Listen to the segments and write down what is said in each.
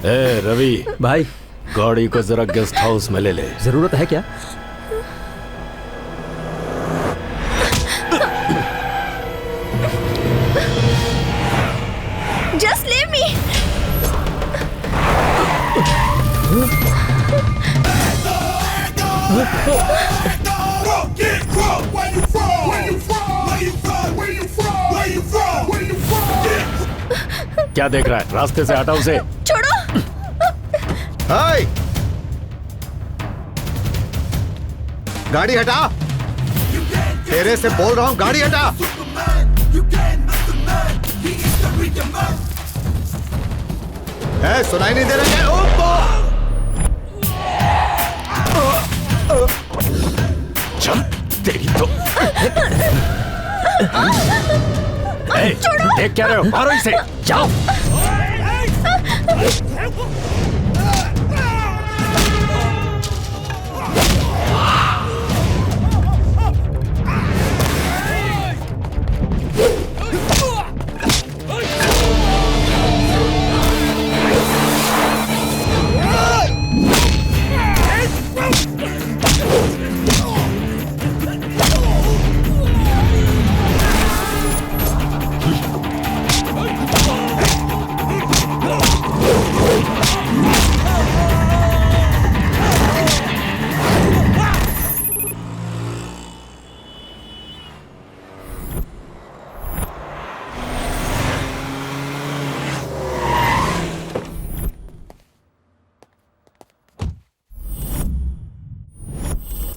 ए रवि भाई, गाड़ी को जरा गेस्ट हाउस में ले ले। जरूरत है क्या? Just leave me. क्या देख रहा है? रास्ते से हटा उसे। छोड़ो। हाय! गाड़ी हटा। तेरे से बोल रहा हूं, गाड़ी हटा। है, सुनाई नहीं दे रहा है? चल तेरी तो। देख क्या रहे हो? मारो इसे। जाओ।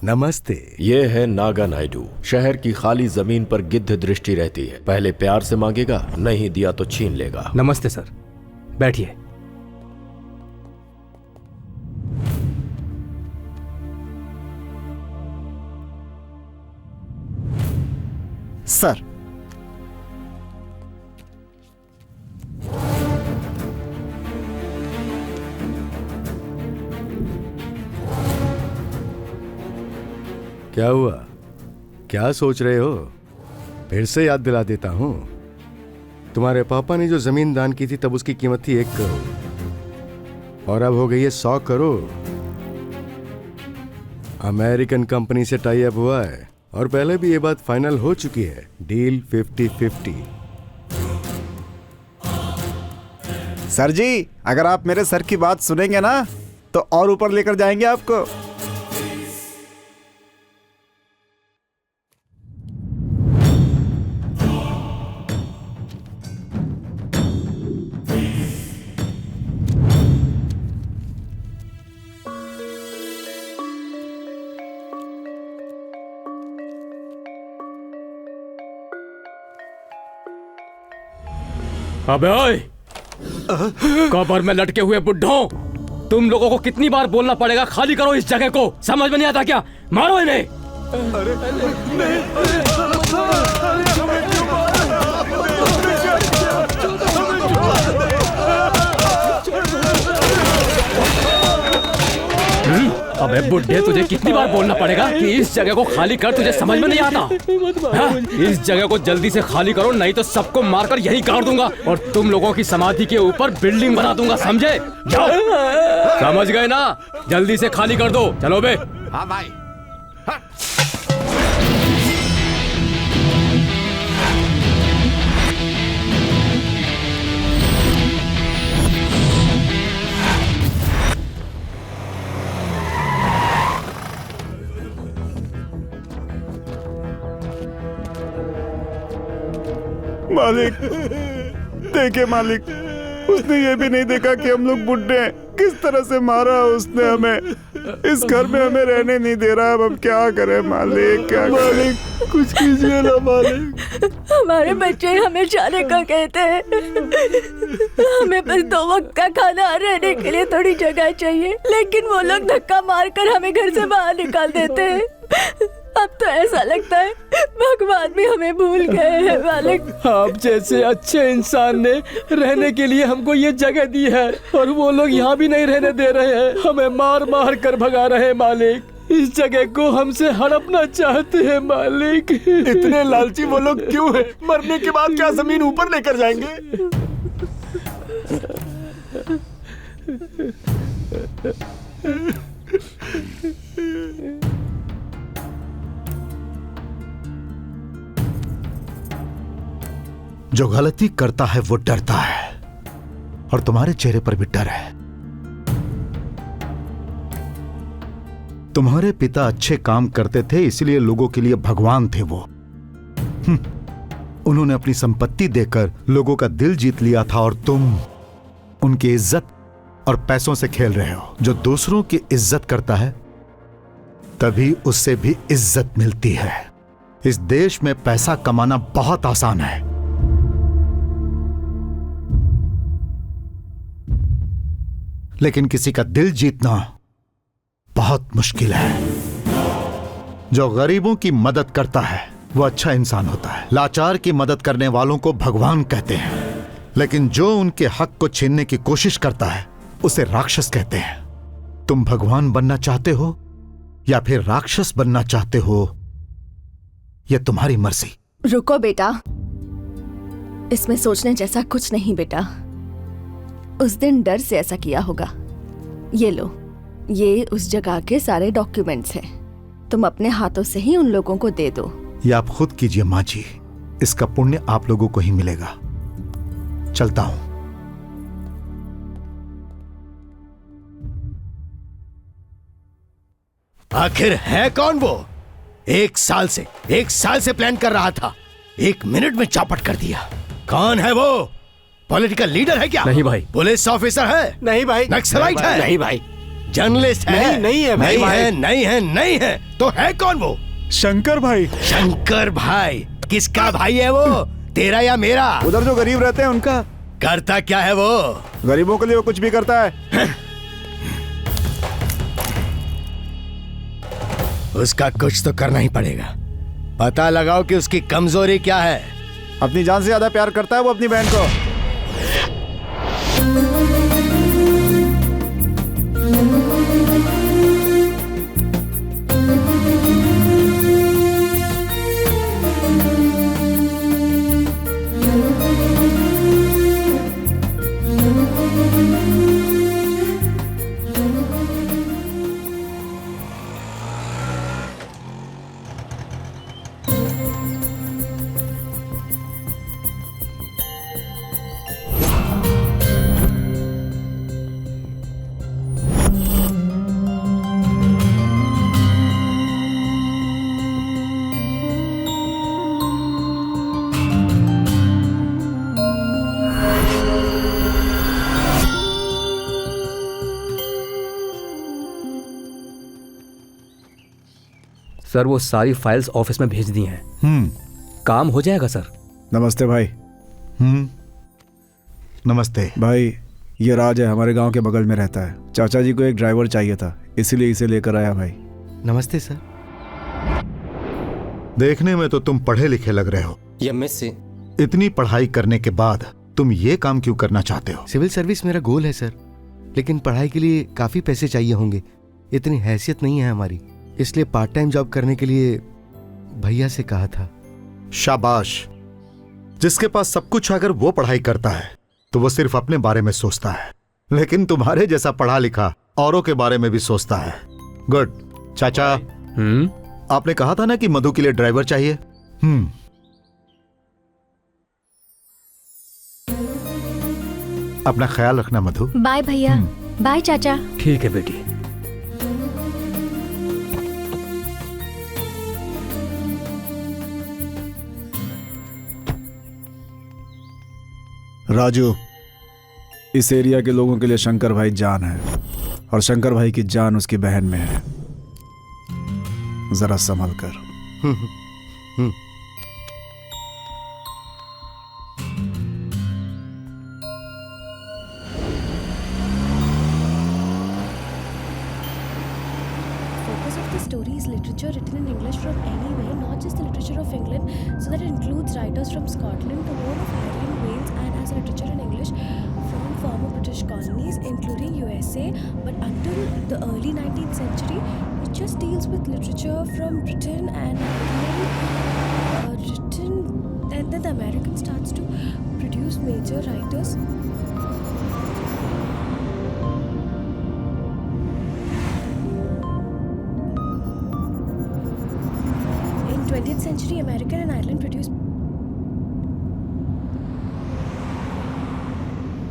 नमस्ते। ये है नागा नायडू। शहर की खाली जमीन पर गिद्ध दृष्टि रहती है। पहले प्यार से मांगेगा, नहीं दिया तो छीन लेगा। नमस्ते सर, बैठिए। सर, क्या हुआ? क्या सोच रहे हो? फिर से याद दिला देता हूं। तुम्हारे पापा ने जो जमीन दान की थी तब उसकी कीमत थी 1 करोड़ और अब हो गई है 100 करोड़। अमेरिकन कंपनी से टाई अप हुआ है और पहले भी ये बात फाइनल हो चुकी है। डील 50-50। सर जी, अगर आप मेरे सर की बात सुनेंगे ना तो और ऊपर लेकर जाएंगे आपको। अबे ओए, कब्र में लटके हुए बुड्ढों, तुम लोगों को कितनी बार बोलना पड़ेगा खाली करो इस जगह को? समझ में नहीं आता क्या? मारो इन्हें। अबे बुड्ढे, तुझे कितनी बार बोलना पड़ेगा कि इस जगह को खाली कर? तुझे समझ में नहीं आता? हाँ? इस जगह को जल्दी से खाली करो, नहीं तो सबको मारकर यहीं गाड़ दूंगा और तुम लोगों की समाधि के ऊपर बिल्डिंग बना दूंगा, समझे? जाओ। समझ गए ना? जल्दी से खाली कर दो। चलो बे। हाँ भाई। मालिक, देखे मालिक, उसने ये भी नहीं देखा कि हम लोग बुड्ढे हैं। किस तरह से मारा उसने हमें। इस घर में हमें रहने नहीं दे रहा। अब हम क्या करें मालिक? क्या मालिक, कुछ कीजिए ना मालिक। हमारे बच्चे हमें जाने का कहते हैं। हमें बस 2 वक्त का खाना, रहने के लिए थोड़ी जगह चाहिए, लेकिन वो लोग धक्का मारकर हमें घर से बाहर निकाल देते हैं। अब तो ऐसा लगता है भगवान भी हमें भूल गए हैं मालिक। आप जैसे अच्छे इंसान ने रहने के लिए हमको ये जगह दी है और वो लोग यहाँ भी नहीं रहने दे रहे हैं। हमें मार मार कर भगा रहे हैं मालिक। इस जगह को हमसे हड़पना चाहते हैं मालिक। इतने लालची वो लोग क्यों हैं? मरने के बाद क्या जमीन ऊपर लेकर जाएंगे? जो गलती करता है वो डरता है, और तुम्हारे चेहरे पर भी डर है। तुम्हारे पिता अच्छे काम करते थे, इसलिए लोगों के लिए भगवान थे वो। उन्होंने अपनी संपत्ति देकर लोगों का दिल जीत लिया था, और तुम उनकी इज्जत और पैसों से खेल रहे हो। जो दूसरों की इज्जत करता है तभी उससे भी इज्जत मिलती है। इस देश में पैसा कमाना बहुत आसान है, लेकिन किसी का दिल जीतना बहुत मुश्किल है। जो गरीबों की मदद करता है वो अच्छा इंसान होता है। लाचार की मदद करने वालों को भगवान कहते हैं, लेकिन जो उनके हक को छीनने की कोशिश करता है उसे राक्षस कहते हैं। तुम भगवान बनना चाहते हो या फिर राक्षस बनना चाहते हो, यह तुम्हारी मर्जी। रुको बेटा, इसमें सोचने जैसा कुछ नहीं बेटा। उस दिन डर से ऐसा किया होगा। ये लो, ये उस जगह के सारे डॉक्यूमेंट्स हैं। तुम अपने हाथों से ही उन लोगों को दे दो। ये आप खुद कीजिए माँ जी, इसका पुण्य आप लोगों को ही मिलेगा। चलता हूं। आखिर है कौन वो? एक साल से प्लान कर रहा था, 1 मिनट में चौपट कर दिया। कौन है वो? पॉलिटिकल लीडर है क्या? नहीं भाई। पुलिस ऑफिसर है? नहीं भाई। नक्सलाइट है? नहीं भाई। जर्नलिस्ट है? नहीं है भाई। नहीं है तो है कौन वो? शंकर भाई। शंकर भाई? किसका भाई है वो, तेरा या मेरा? उधर जो गरीब रहते हैं उनका। करता क्या है वो? गरीबों के लिए वो कुछ भी करता है। उसका कुछ तो करना ही पड़ेगा। पता लगाओ कि उसकी कमजोरी क्या है। अपनी जान से ज्यादा प्यार करता है वो अपनी बहन को। सर वो सारी फाइल्स ऑफिस में भेज दी हैं। काम हो जाएगा सर। नमस्ते भाई। नमस्ते भाई, ये राज है, हमारे गांव के बगल में रहता है। चाचा जी को एक ड्राइवर चाहिए था, इसीलिए इसे लेकर आया भाई। नमस्ते सर। देखने में तो तुम पढ़े लिखे लग रहे हो। एमएससी। इतनी पढ़ाई करने के बाद तुम ये काम क्यों करना चाहते हो? सिविल सर्विस मेरा गोल है सर, लेकिन पढ़ाई के लिए काफी पैसे चाहिए होंगे। इतनी हैसियत नहीं है हमारी, इसलिए पार्ट टाइम जॉब करने के लिए भैया से कहा था। शाबाश। जिसके पास सब कुछ अगर वो पढ़ाई करता है तो वो सिर्फ अपने बारे में सोचता है, लेकिन तुम्हारे जैसा पढ़ा लिखा औरों के बारे में भी सोचता है। गुड। चाचा, आपने कहा था ना कि मधु के लिए ड्राइवर चाहिए। अपना ख्याल रखना मधु। बाय भैया। बाय चाचा। ठीक है बेटी। राजू, इस एरिया के लोगों के लिए शंकर भाई जान है, और शंकर भाई की जान उसकी बहन में है। जरा संभल कर। Stories, literature written in English from anywhere, not just the literature of England, so that it includes writers from Scotland to all of Ireland, Wales, and as literature in English from former British colonies, including USA. But until the early 19th century, it just deals with literature from Britain and and then the American starts to produce major writers. 20th century, America and Ireland produced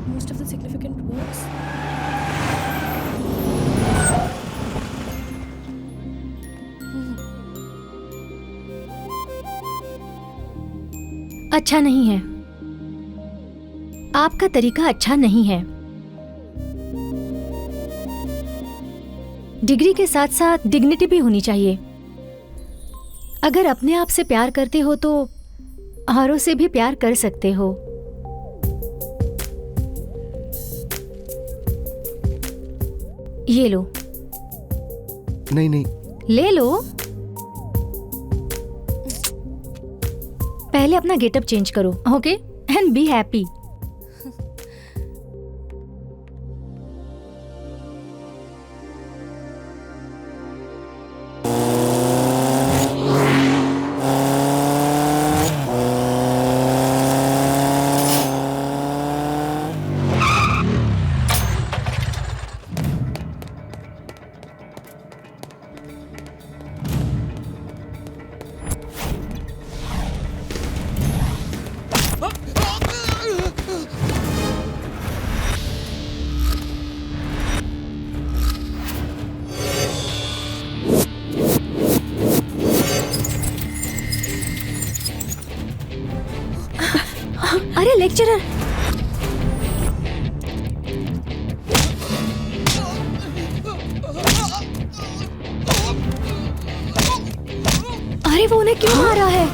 most of the significant works. अच्छा नहीं है, आपका तरीका अच्छा नहीं है। Degree के साथ साथ डिग्निटी भी होनी चाहिए। अगर अपने आप से प्यार करते हो तो औरों से भी प्यार कर सकते हो। ये लो। नहीं नहीं, ले लो। पहले अपना गेटअप चेंज करो, ओके? And be happy. अरे लेक्चरर, अरे वो उन्हें क्यों मारा है?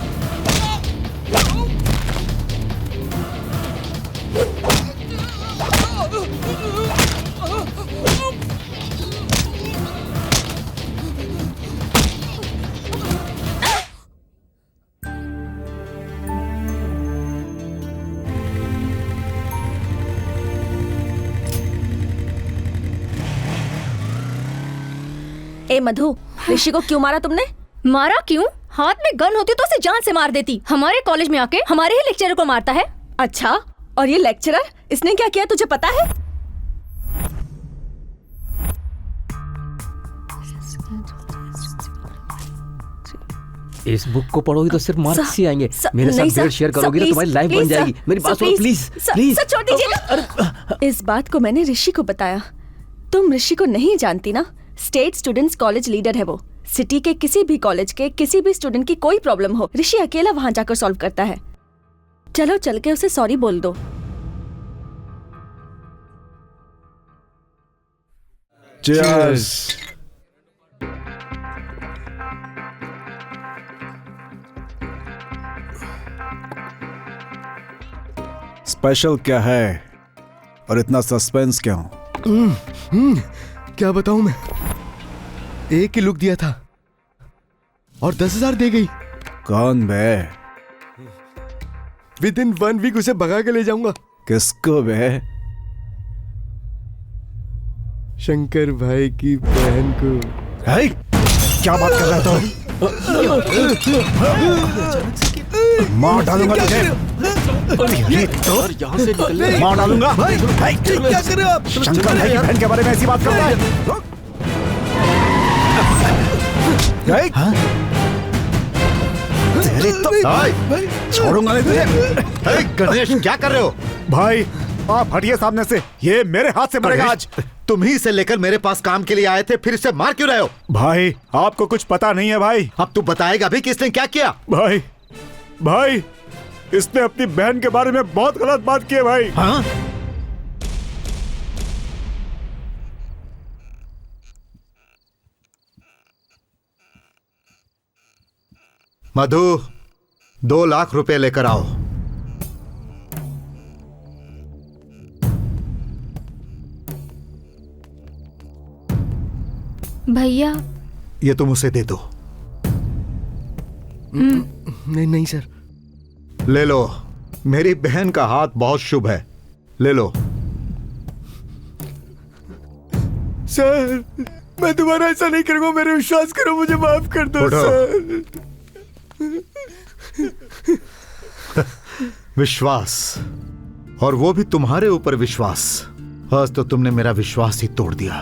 ए मधु, ऋषि को क्यों मारा तुमने? मारा क्यों? हाथ में गन होती तो उसे जान से मार देती। हमारे कॉलेज में आके हमारे ही लेक्चरर को मारता है। अच्छा, और ये लेक्चरर, इसने क्या किया तुझे पता है? इस बुक को पढ़ोगी तो सिर्फ मार्क्स ही आएंगे। मेरे नहीं साथ बेड शेयर करोगी तो तुम्हारी लाइफ बन जाएगी। मेरी बात सुनो प्लीज प्लीज। सर छोड़ दीजिए ना। इस बात को मैंने ऋषि को बताया। तुम ऋषि को नहीं जानती ना। स्टेट स्टूडेंट्स कॉलेज लीडर है वो। सिटी के किसी भी कॉलेज के किसी भी स्टूडेंट की कोई प्रॉब्लम हो, ऋषि अकेला वहां जाकर सॉल्व करता है। चलो चल के उसे सॉरी बोल दो। Cheers. स्पेशल क्या है और इतना सस्पेंस क्यों? क्या बताऊं मैं, एक ही लुक दिया था और 10,000 दे गई। कौन बे? विद इन 1 वीक उसे भगा के ले जाऊंगा। किसको बे? शंकर भाई की बहन को। है? क्या बात कर रहा है तू? मार डालूंगा तुझे। यहाँ से निकल। मार डालूंगा। क्या कर रहे हो आप? शंकर भाई की बहन के बारे में ऐसी बात करता है? तेरे तो छोड़ूंगा नहीं तुझे। गणेश, क्या कर रहे हो? भाई आप हटिए सामने से। ये मेरे हाथ से मरेगा आज। तुम ही से लेकर मेरे पास काम के लिए आए थे, फिर इसे मार क्यों रहे हो? भाई आपको कुछ पता नहीं है भाई। अब तू बताएगा भी कि इसने क्या किया? भाई इसने अपनी बहन के बारे में बहुत गलत बात की है भाई। हाँ? मधु, 2 लाख रुपए लेकर आओ। भैया, ये तुम उसे दे दो। नहीं नहीं सर। ले लो, मेरी बहन का हाथ बहुत शुभ है, ले लो। सर, मैं दोबारा ऐसा नहीं करूंगा, मेरे विश्वास करो, मुझे माफ कर दो सर। विश्वास, और वो भी तुम्हारे ऊपर विश्वास। आज तो तुमने मेरा विश्वास ही तोड़ दिया।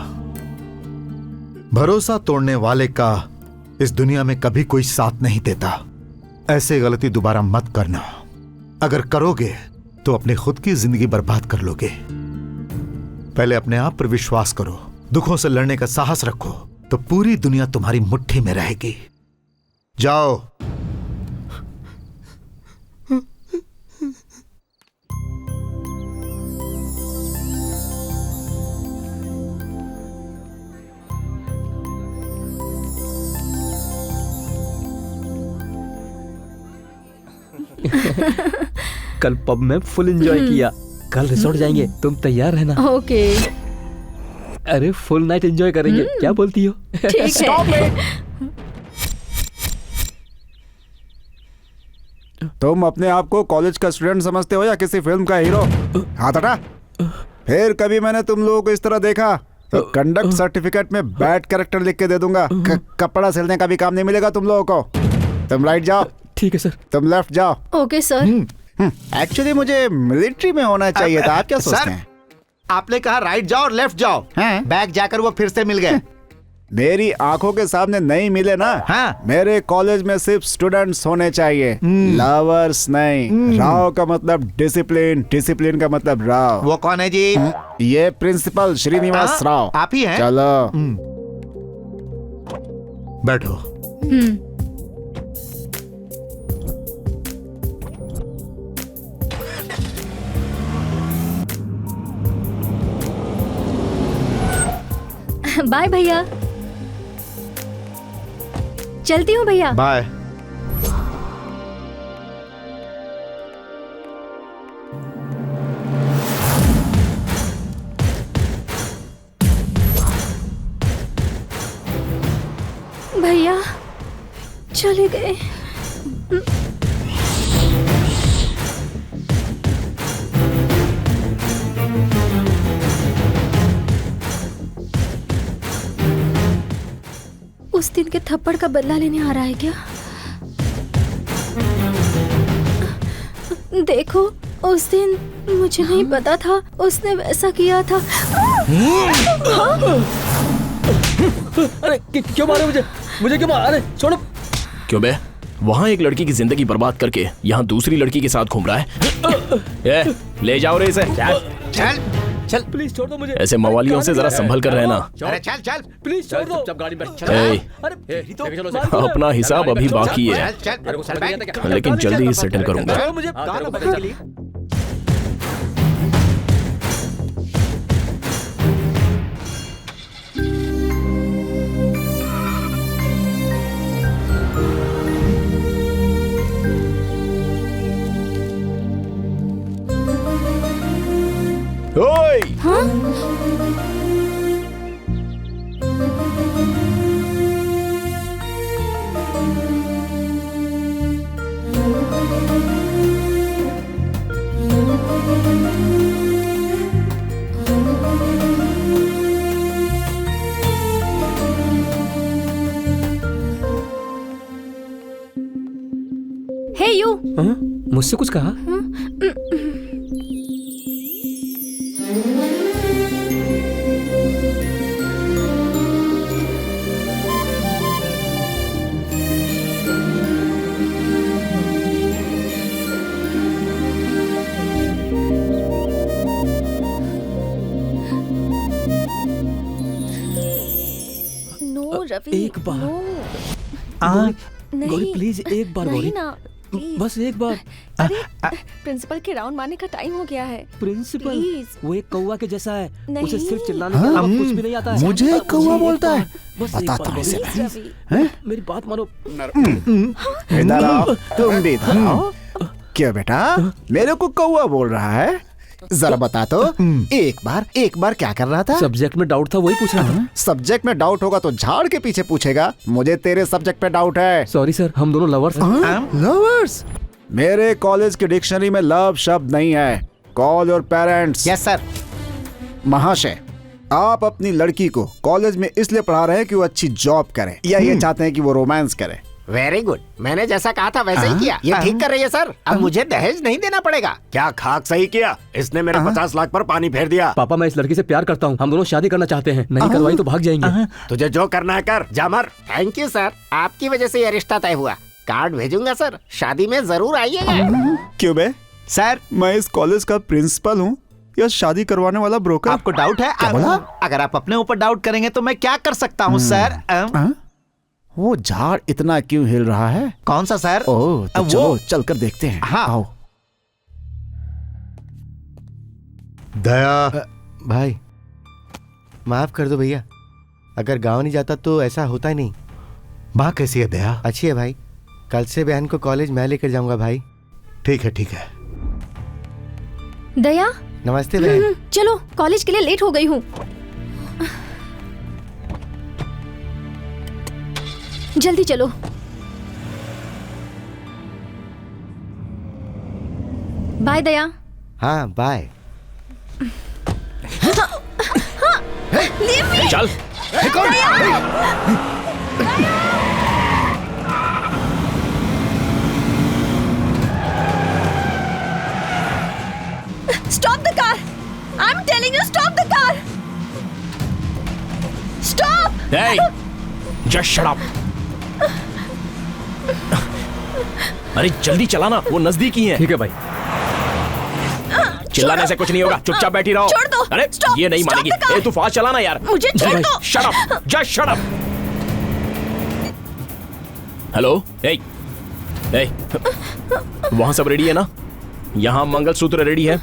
भरोसा तोड़ने वाले का इस दुनिया में कभी कोई साथ नहीं देता। ऐसे गलती दोबारा मत करना। अगर करोगे तो अपनी खुद की जिंदगी बर्बाद कर लोगे। पहले अपने आप पर विश्वास करो, दुखों से लड़ने का साहस रखो, तो पूरी दुनिया तुम्हारी मुट्ठी में रहेगी। जाओ। कल पब में फुल एंजॉय किया, कल रिसोर्ट जाएंगे, तुम तैयार रहना। ओके। अरे फुल नाइट एंजॉय करेंगे, क्या बोलती हो? ठीक है। तुम अपने आप को कॉलेज का स्टूडेंट समझते हो या किसी फिल्म का हीरो? हाथ हटा। फिर कभी मैंने तुम लोगों को इस तरह देखा तो कंडक्ट सर्टिफिकेट में बैड कैरेक्टर लिख के दे दूंगा। कपड़ा सिलने का भी काम नहीं मिलेगा तुम लोगों को। तुम राइट जाओ। ठीक है सर। तुम लेफ्ट जाओ। Okay sir. एक्चुअली मुझे मिलिट्री में होना चाहिए था। आप क्या सोचते हैं? आपने कहा राइट जाओ और लेफ्ट जाओ। बैग जाकर वो फिर से मिल गए। मेरी आंखों के सामने नहीं मिले ना। हाँ। मेरे कॉलेज में सिर्फ स्टूडेंट्स होने चाहिए, लवर्स नहीं। राव का मतलब डिसिप्लिन, डिसिप्लिन का मतलब राव। वो कौन है जी? ये प्रिंसिपल श्रीनिवास राव। आप ही हैं? चलो बैठो। बाय भैया। चलती हूँ भैया। बाय। भैया चले गए। उस दिन के थप्पड़ का बदला लेने आ रहा है क्या? देखो उस दिन मुझे नहीं पता था उसने वैसा किया था। अरे क्यों मारे मुझे? मुझे क्यों मारे? अरे छोड़ो। क्यों बे? वहाँ एक लड़की की जिंदगी बर्बाद करके यहाँ दूसरी लड़की के साथ घूम रहा है। ले जाओ रे इसे। चल चल प्लीज छोड़ दो मुझे। ऐसे मवालियों से जरा संभल कर रहना। अरे चल चल प्लीज छोड़ दो। जब गाड़ी में अपना हिसाब अभी बाकी है, लेकिन जल्दी ही सेटल करूंगा। ओए! हे यू। मुझसे कुछ कहा? रवि एक बार। नहीं गौरी प्लीज एक बार। नहीं गौरी ना प्लीज। बस एक बार। अरे प्रिंसिपल के राउंड मारने का टाइम हो गया है। Principal please. वो एक कौवा के जैसा है, नहीं। उसे सिर्फ चिल्लाने के अलावा कुछ भी नहीं आता है। मुझे कौवा बोलता है? बस बताता हूं इसे। रवि मेरी बात मानो। इधर आओ, तुम भी इधर आओ। क्या बेटा मेरे को कौवा बोल रहा है? जरा बता तो। एक बार क्या कर रहा था? सब्जेक्ट में डाउट था, वही पूछ रहा था। सब्जेक्ट में डाउट होगा तो झाड़ के पीछे पूछेगा। मुझे तेरे सब्जेक्ट पे डाउट है। सॉरी सर, हम दोनों लवर्स हैं। लवर्स? मेरे कॉलेज की डिक्शनरी में लव शब्द नहीं है। Call your parents. Yes sir. महाशय, आप अपनी लड़की को कॉलेज में इसलिए पढ़ा रहे हैं कि वो अच्छी जॉब करे, या ये चाहते हैं कि वो रोमांस करे? Very good. मैंने जैसा कहा था वैसा ही किया। ये ठीक कर रही है सर। अब मुझे दहेज नहीं देना पड़ेगा। क्या खाक सही किया? इसने मेरे 50 लाख पर पानी फेर दिया। पापा मैं इस लड़की से प्यार करता हूँ, हम दोनों शादी करना चाहते हैं। नहीं करवाई तो भाग जाएंगे। तुझे जो करना है कर, जा मर। थैंक यू सर, आपकी वजह से ये रिश्ता तय हुआ। कार्ड भेजूंगा सर, शादी में जरूर आइएगा। क्यों बे? सर मैं इस कॉलेज का प्रिंसिपल हूँ या शादी करवाने वाला ब्रोकर? आपको डाउट है? अगर आप अपने ऊपर डाउट करेंगे तो मैं क्या कर सकता हूँ सर? वो झाड़ इतना क्यों हिल रहा है? कौन सा सर? ओह, तो चलो चल कर देखते हैं। हाँ। आओ। दया भाई माफ कर दो भैया, अगर गांव नहीं जाता तो ऐसा होता ही नहीं। माँ कैसी है दया? अच्छी है भाई, कल से बहन को कॉलेज मैं लेकर जाऊंगा भाई। ठीक है ठीक है। दया नमस्ते बहन। चलो कॉलेज के लिए लेट हो गई हूँ। जल्दी चलो। बाय दया। हाँ बाय। चल। Stop the car! I'm telling you, stop the car! Stop! Hey! Just shut up! अरे जल्दी चलाना, वो नजदीक ही है। ठीक है भाई। चिल्लाने से कुछ नहीं होगा, चुपचाप बैठी रहो। छोड़ दो। अरे Stop! ये नहीं Stop मानेगी। the car! ए तू फास्ट चलाना यार। मुझे छोड़ दो। Shut up! Just shut up! Hello, ए, वहाँ सब रेडी है ना? यहाँ मंगलसूत्र रेडी है,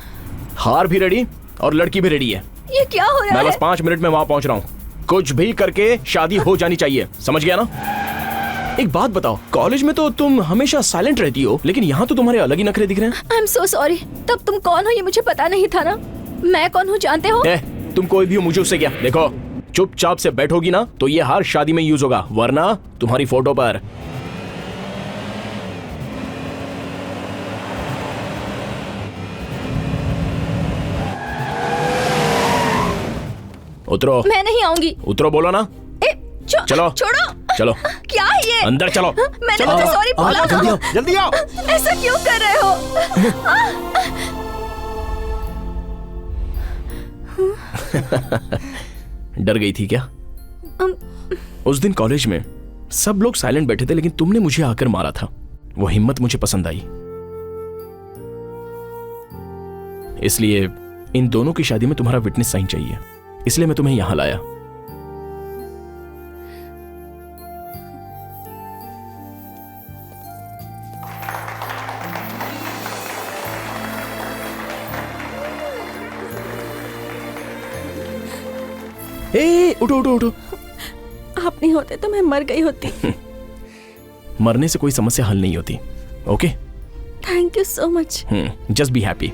हार भी रेडी और लड़की भी रेडी है। ये क्या हो रहा मैं है? बस 5 मिनट में वहाँ पहुँच रहा हूँ। कुछ भी करके शादी हो जानी चाहिए, समझ गया ना? एक बात बताओ, कॉलेज में तो तुम हमेशा साइलेंट रहती हो, लेकिन यहाँ तो तुम्हारे अलग ही नखरे दिख रहे हैं। I'm so sorry. तब तुम कौन हो ये मुझे पता नहीं था ना। मैं कौन हूँ जानते हो? तुम कोई भी हो, मुझे उससे क्या? देखो, चुपचाप से बैठोगी ना तो ये हार शादी में यूज होगा, वरना तुम्हारी फोटो पर। उतरो। मैं नहीं आऊंगी। उतरो बोलो ना। चलो छोड़ो। चलो क्या है ये? अंदर चलो। मैंने तुझे सॉरी बोला था। जल्दी आओ। ऐसा क्यों कर रहे हो? डर गई थी क्या? उस दिन कॉलेज में सब लोग साइलेंट बैठे थे, लेकिन तुमने मुझे आकर मारा था। वो हिम्मत मुझे पसंद आई, इसलिए इन दोनों की शादी में तुम्हारा विटनेस साइन चाहिए, इसलिए मैं तुम्हें यहां लाया। ए, उठो उठो उठो। आप नहीं होते तो मैं मर गई होती। मरने से कोई समस्या हल नहीं होती। Okay, thank you so much. Just be happy.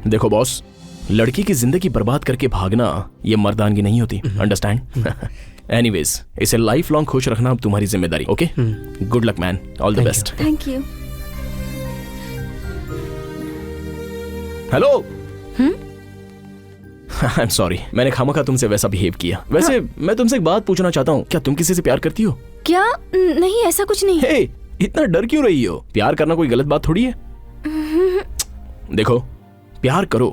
देखो बॉस, लड़की की जिंदगी बर्बाद करके भागना ये मर्दानगी नहीं होती, अंडरस्टैंड? एनीवेज, इसे लाइफ लॉन्ग खुश रखना अब तुम्हारी जिम्मेदारी। Okay, good luck man, all the best. Thank you. Hello. I am sorry, मैंने खामखा तुमसे वैसा बिहेव किया। वैसे मैं तुमसे एक बात पूछना चाहता हूँ, क्या तुम किसी से प्यार करती हो? क्या? नहीं, ऐसा कुछ नहीं। हे, इतना डर क्यों रही हो? प्यार करना कोई गलत बात थोड़ी है। देखो, प्यार करो,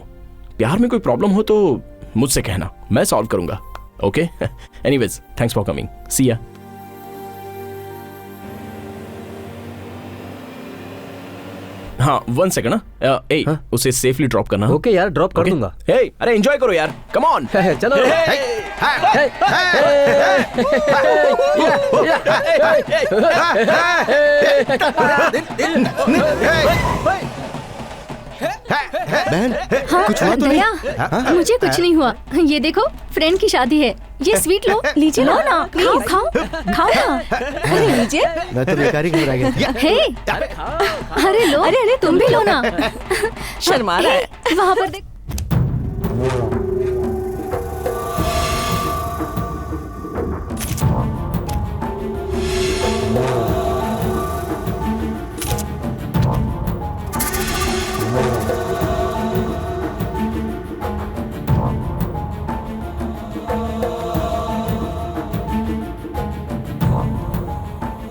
प्यार में कोई प्रॉब्लम हो तो मुझसे कहना, मैं सॉल्व करूंगा। Okay, anyways, thanks for coming, see ya. हाँ, 1 सेकंड ना। ए, उसे सेफली ड्रॉप करना। ओके यार, ड्रॉप कर दूंगा। हे, अरे एंजॉय करो यार, कम ऑन। चलो। बहन, हाँ, कुछ हुआ तो दया, नहीं? मुझे कुछ नहीं हुआ। ये देखो, फ्रेंड की शादी है। ये स्वीट लो, लीजिए। लो ना, खाओ खाओ खाओ ना। अरे लीजिए। मैं तो बेकार ही घबरा गया। हे, अरे लो। अरे तुम भी लो ना। शर्मा रहा है। वहाँ पर देख।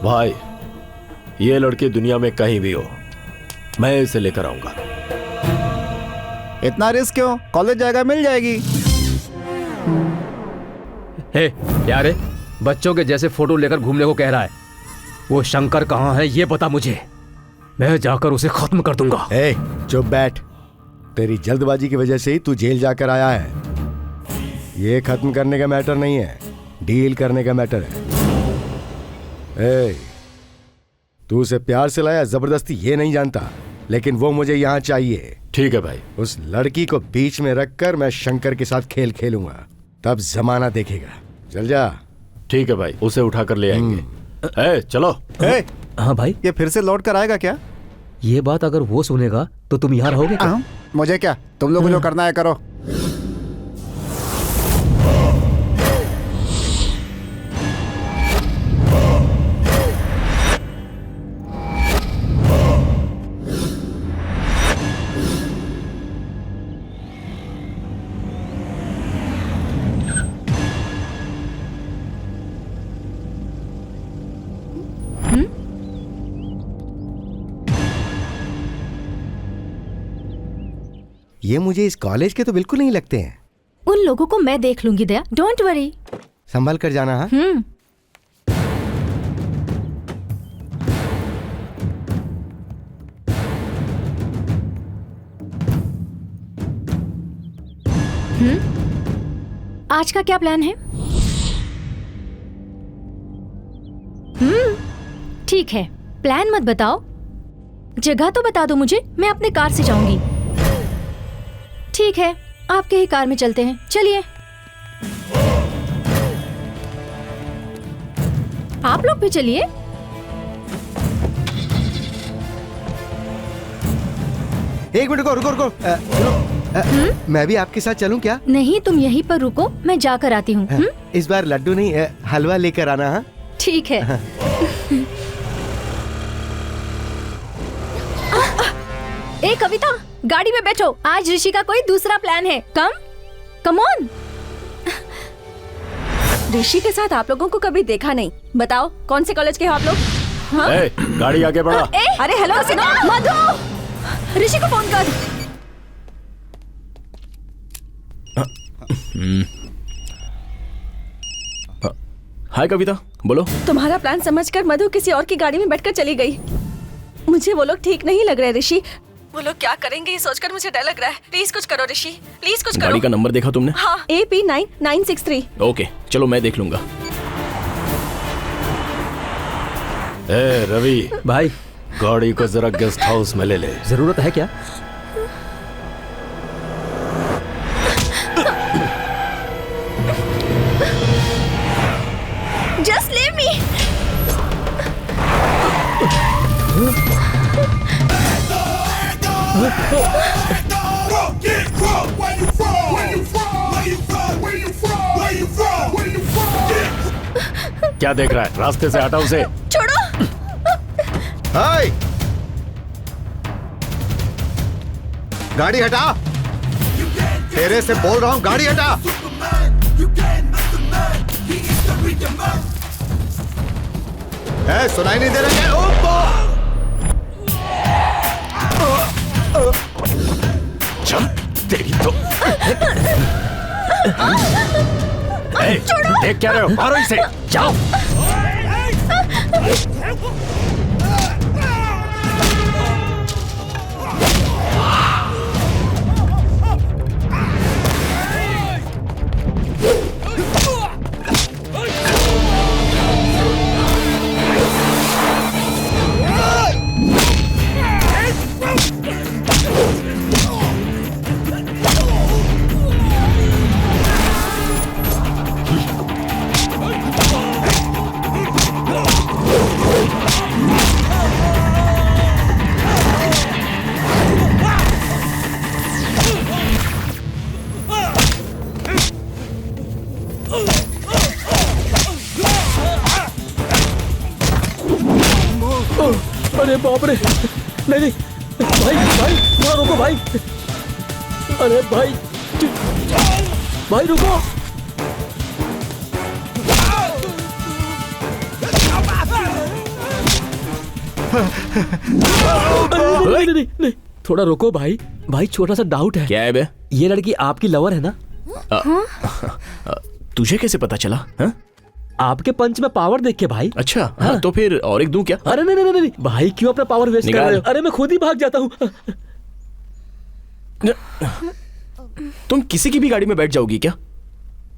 भाई, ये लड़की दुनिया में कहीं भी हो, मैं इसे लेकर आऊंगा। इतना रिस्क क्यों? कॉलेज जाएगा, मिल जाएगी। हे, क्या रे? बच्चों के जैसे फोटो लेकर घूमने को कह रहा है। वो शंकर कहाँ है ये बता मुझे, मैं जाकर उसे खत्म कर दूंगा। ए, चुप बैठ। तेरी जल्दबाजी की वजह से ही तू जेल जाकर आया है। ये खत्म करने का मैटर नहीं है, डील करने का मैटर है। ए, तू उसे प्यार से लाया जबरदस्ती ये नहीं जानता, लेकिन वो मुझे यहाँ चाहिए। ठीक है भाई। उस लड़की को बीच में रखकर मैं शंकर के साथ खेल खेलूंगा, तब जमाना देखेगा। चल जा। ठीक है भाई, उसे उठाकर ले आएंगे। ए, चलो। ए, हाँ भाई, ये फिर से लौट कर आएगा क्या? ये बात अगर वो सुनेगा तो तुम यहाँ रहोगे क्या? मुझे क्या, तुम लोग जो करना है करो। ये मुझे इस कॉलेज के तो बिल्कुल नहीं लगते हैं। उन लोगों को मैं देख लूंगी दया, डोंट वरी। संभल कर जाना। हाँ आज का क्या प्लान है? ठीक है, प्लान मत बताओ, जगह तो बता दो मुझे, मैं अपने कार से जाऊंगी। ठीक है, आपके ही कार में चलते हैं, चलिए। आप लोग भी चलिए। एक मिनट रुको रुको रुको। मैं भी आपके साथ चलूं क्या? नहीं, तुम यहीं पर रुको, मैं जाकर आती हूँ। इस बार लड्डू नहीं, हलवा लेकर आना। हाँ ठीक है। ए कविता, गाड़ी में बैठो, आज ऋषि का कोई दूसरा प्लान है। Come on. ऋषि के साथ आप लोगों को कभी देखा नहीं। बताओ कौन से कॉलेज के हो आप लोग? हाँ? ए, गाड़ी आगे बढ़ा। अरे हेलो सुनो, मधु, ऋषि को फोन कर। हाय कविता, बोलो। तुम्हारा प्लान समझकर मधु किसी और की गाड़ी में बैठकर चली गई। मुझे वो लोग ठीक नहीं लग रहे ऋषि। वो लोग क्या करेंगे ये सोचकर मुझे डर लग रहा है। प्लीज कुछ करो ऋषि, प्लीज कुछ करो। गाड़ी का नंबर देखा तुमने? हाँ, AP9963। ओके, चलो मैं देख लूंगा। ए रवि भाई, गाड़ी को जरा गेस्ट हाउस में ले ले। जरूरत है क्या? Just leave me. क्या देख रहा है? रास्ते से हटा उसे। छोड़ो। हाय, गाड़ी हटा। तेरे से बोल रहा हूं, गाड़ी हटा। सुनाई नहीं दे रहा क्या? चल तेरी तो। देख क्या रहे हो? मारो इसे, जाओ। अरे बाप रे, नहीं नहीं भाई, भाई थोड़ा रुको भाई। अरे भाई, भाई रुको। नहीं, नहीं, नहीं, थोड़ा रुको भाई। भाई छोटा सा डाउट है। क्या है बे? ये लड़की आपकी लवर है ना? तुझे कैसे पता चला? हा? आपके पंच में पावर देख के भाई। अच्छा हाँ, तो फिर और एक दूं क्या? अरे नहीं नहीं नहीं भाई, क्यों अपना पावर वेस्ट कर रहे हो? अरे मैं खुद ही भाग जाता हूँ। तुम किसी की भी गाड़ी में बैठ जाओगी क्या?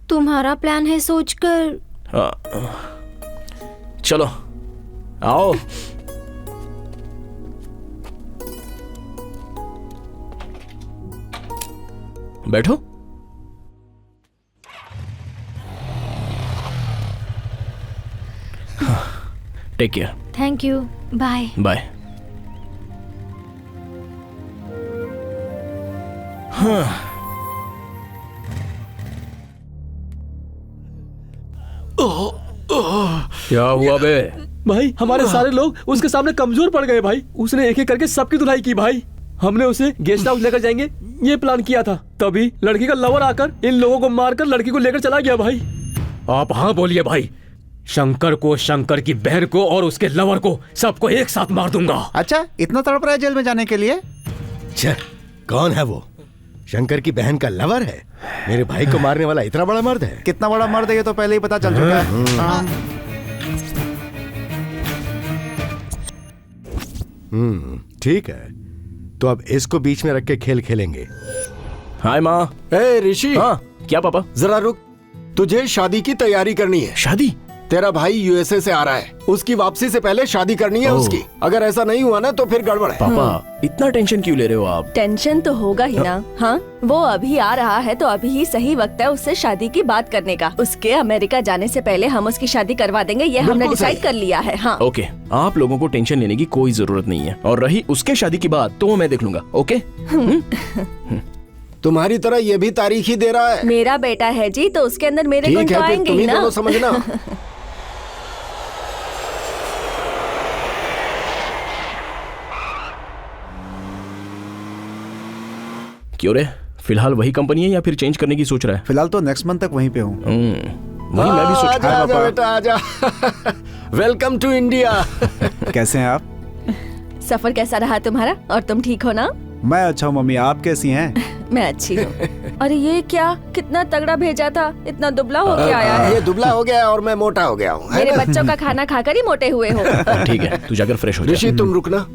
तुम्हारा प्लान है सोचकर। चलो आओ। बैठो। Take care. Thank you, bye bye. हाँ क्या हुआ बे? भाई हमारे सारे लोग उसके सामने कमजोर पड़ गए भाई। उसने एक एक करके सबकी धुलाई की भाई। हमने उसे गेस्ट हाउस लेकर जाएंगे ये प्लान किया था, तभी लड़की का लवर आकर इन लोगों को मारकर लड़की को लेकर चला गया भाई। आप हाँ बोलिए भाई। शंकर को, शंकर की बहन को और उसके लवर को, सबको एक साथ मार दूंगा। अच्छा, इतना तड़प रहा है जेल में जाने के लिए? कौन है वो? शंकर की बहन का लवर है? मेरे भाई को मारने वाला इतना बड़ा मर्द है? कितना बड़ा मर्द है ये तो पहले ही पता चल चुका है। ठीक है, तो अब इसको बीच में रख के खेल खेलेंगे। हाय माँ। ए ऋषि। हाँ क्या पापा? जरा रुक, तुझे शादी की तैयारी करनी है। शादी? तेरा भाई यूएसए से आ रहा है, उसकी वापसी से पहले शादी करनी है उसकी। अगर ऐसा नहीं हुआ ना तो फिर गड़बड़ है। पापा इतना टेंशन क्यों ले रहे हो आप? टेंशन तो होगा ही ना। हाँ, वो अभी आ रहा है तो अभी ही सही वक्त है उससे शादी की बात करने का। उसके अमेरिका जाने से पहले हम उसकी शादी करवा देंगे, ये हमने डिसाइड कर लिया है। हाँ ओके, आप लोगों को टेंशन लेने की कोई जरूरत नहीं है। और रही उसके शादी की बात तो मैं देख लूंगा। ओके? तुम्हारी तरह ये भी तारीख ही दे रहा है। मेरा बेटा है जी, तो उसके अंदर मेरे गुण तो आएंगे ही ना। समझना। क्यों रे, फिलहाल वही कंपनी है या फिर चेंज करने की सोच रहा है? फिलहाल तो नेक्स्ट मंथ तक वहीं पे हूँ। वही मैं भी सोच रहा हूँ। बेटा आजा। Welcome to India. कैसे हैं आप? सफर कैसा रहा तुम्हारा? और तुम ठीक हो ना? मैं अच्छा हूँ मम्मी, आप कैसी हैं? मैं अच्छी हूँ। अरे ये क्या, कितना तगड़ा भेजा था, इतना दुबला हो गया आया है। ये दुबला हो गया और मैं मोटा हो गया हूँ। मेरे बच्चों का खाना खाकर ही मोटे हुए हो। ठीक है, तू जाकर फ्रेश हो जा। ऋषि तुम रुकना।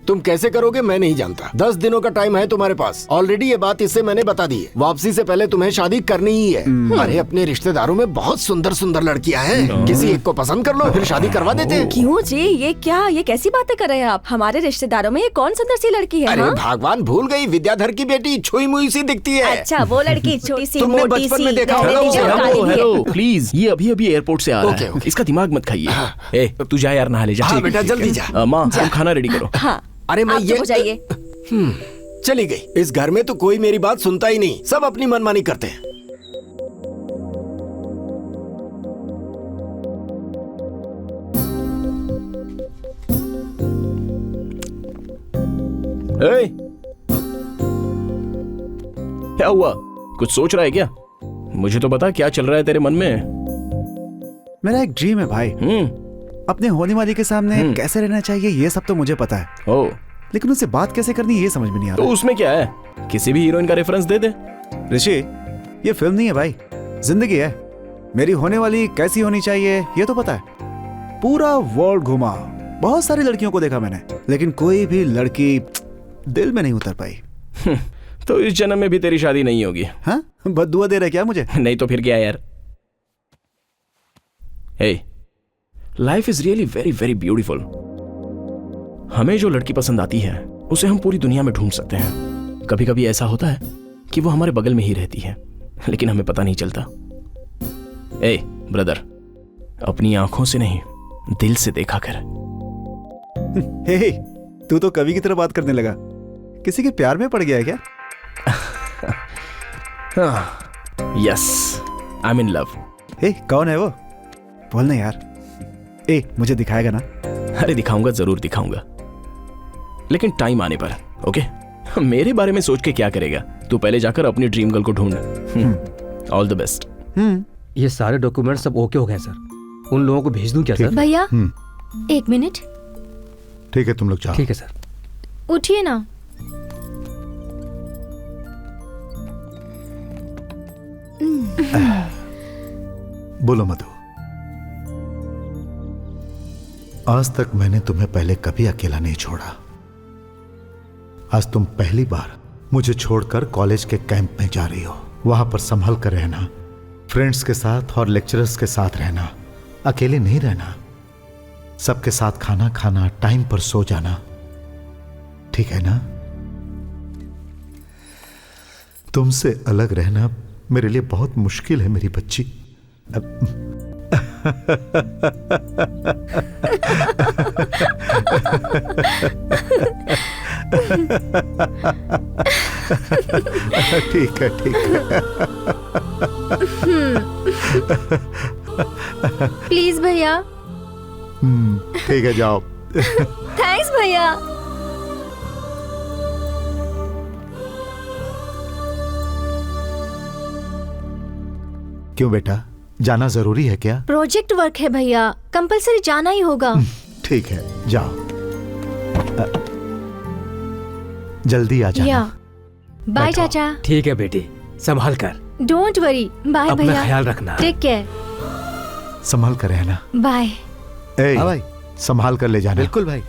तुम कैसे करोगे मैं नहीं जानता। 10 दिनों का टाइम है तुम्हारे पास। ऑलरेडी ये बात इससे मैंने बता दी है। वापसी से पहले तुम्हें शादी करनी ही है। अरे अपने रिश्तेदारों में बहुत सुंदर सुंदर लड़कियां हैं, किसी एक को पसंद कर लो फिर शादी करवा देते हैं। क्यों जी, ये क्या, ये कैसी बातें कर रहे हैं आप? हमारे रिश्तेदारों में ये कौन सुंदर सी लड़की है? अरे भगवान भूल गई, विद्याधर की बेटी छुई मुई सी दिखती है। अच्छा वो लड़की छोटी सी तुमने मोटी बचपन सी, में देखा हेलो हेलो प्लीज, ये अभी अभी एयरपोर्ट से आ रहा है। इसका दिमाग मत खाइए। तू जा यार, नहा ले जा। बेटा जल्दी जा। माँ तुम खाना रेडी करो। हाँ अरे मैं ये जाइए। चली गई। इस घर में तो कोई मेरी बात सुनता ही नहीं, सब अपनी मनमानी करते हैं। क्या हुआ, कुछ सोच रहा है क्या? मुझे तो बता क्या चल रहा है तेरे मन में। मेरा एक ड्रीम है भाई। अपने होने वाली के सामने कैसे रहना चाहिए ये सब तो मुझे पता है। लेकिन उससे बात कैसे करनी ये समझ में नहीं आ रहा। तो उसमें क्या है, किसी भी हीरोइन का रेफरेंस दे दे। ऋषि ये फिल्म नहीं है भाई, जिंदगी है। मेरी होने वाली कैसी होनी चाहिए ये तो पता है। पूरा वर्ल्ड घुमा, बहुत सारी लड़कियों को देखा मैंने, लेकिन कोई भी लड़की दिल में नहीं उतर पाई। तो इस जन्म में भी तेरी शादी नहीं होगी। हाँ, बद्दुआ दे रहे क्या मुझे? नहीं तो फिर क्या यार। Life is really very very beautiful. हमें जो लड़की पसंद आती है उसे हम पूरी दुनिया में ढूंढ सकते हैं। कभी कभी ऐसा होता है कि वो हमारे बगल में ही रहती है, लेकिन हमें पता नहीं चलता। ब्रदर, अपनी आंखों से नहीं दिल से देखा कर। तू तो कवि की तरह बात करने लगा। किसी के प्यार में पड़ गया है क्या? Yes, I am in love. कौन है वो? बोलना यार। मुझे दिखाएगा ना? अरे दिखाऊंगा, जरूर दिखाऊंगा, लेकिन टाइम आने पर। ओके? मेरे बारे में सोच के क्या करेगा? तू पहले जाकर अपनी ड्रीम गर्ल को ढूंढ। All the best. ये सारे डॉक्यूमेंट सब ओके हो गए सर। उन लोगों को भेज दूं क्या सर? भैया 1 मिनट। ठीक है तुम लोग जाओ। ठीक है सर। उठिए ना। बोलो मधु, आज तक मैंने तुम्हें पहले कभी अकेला नहीं छोड़ा। आज तुम पहली बार मुझे छोड़कर कॉलेज के कैंप में जा रही हो। वहां पर संभल कर रहना, फ्रेंड्स के साथ और लेक्चरर्स के साथ रहना, अकेले नहीं रहना, सबके साथ खाना खाना, टाइम पर सो जाना, ठीक है ना? तुमसे अलग रहना मेरे लिए बहुत मुश्किल है मेरी बच्ची। ठीक है, ठीक है। प्लीज भैया। ठीक है, जाओ। थैंक्स भैया। क्यों बेटा, जाना जरूरी है क्या? प्रोजेक्ट वर्क है भैया, कंपलसरी जाना ही होगा। ठीक है, जाओ। जल्दी आ जाना। बाय चाचा। ठीक है बेटी, संभाल कर। Don't worry. बाय अपना भैया। ख्याल रखना। Take care. संभाल कर रहना। बाय। हाँ भाई, संभाल कर ले जाना। बिल्कुल भाई।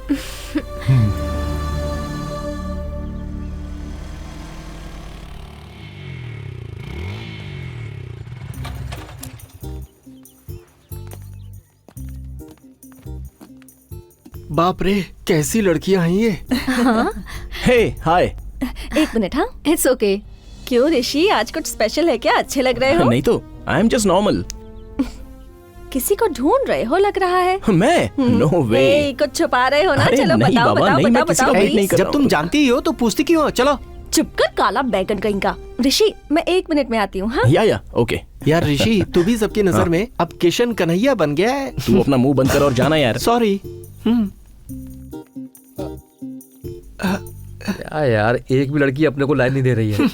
बाप रे, कैसी लड़कियां हैं ये। हे हाय। एक मिनट। हाँ, इट्स ओके। क्यों ऋषि, आज कुछ स्पेशल है क्या? अच्छे लग रहे हो। नहीं तो आई एम जस्ट नॉर्मल। किसी को ढूंढ रहे हो लग रहा है। मैं? नो वे। कुछ छुपा रहे हो ना? अरे चलो नहीं बताओ बाबा, बताओ नहीं, मैं बताओ किसी का बताओ वेट नहीं कर please। रहा जब तुम जानती ही हो तो पूछती क्यों हो? चलो। चुप कर काला बैगन कहीं का। ऋषि, मैं 1 मिनट में आती हूँ। हाँ, या ओके। यार ऋषि, तू भी सबकी नजर में अब किशन कन्हैया बन गया है। तू अपना मुंह बंद कर और जाना यार। सॉरी। क्या यार, एक भी लड़की अपने को लाइन नहीं दे रही है।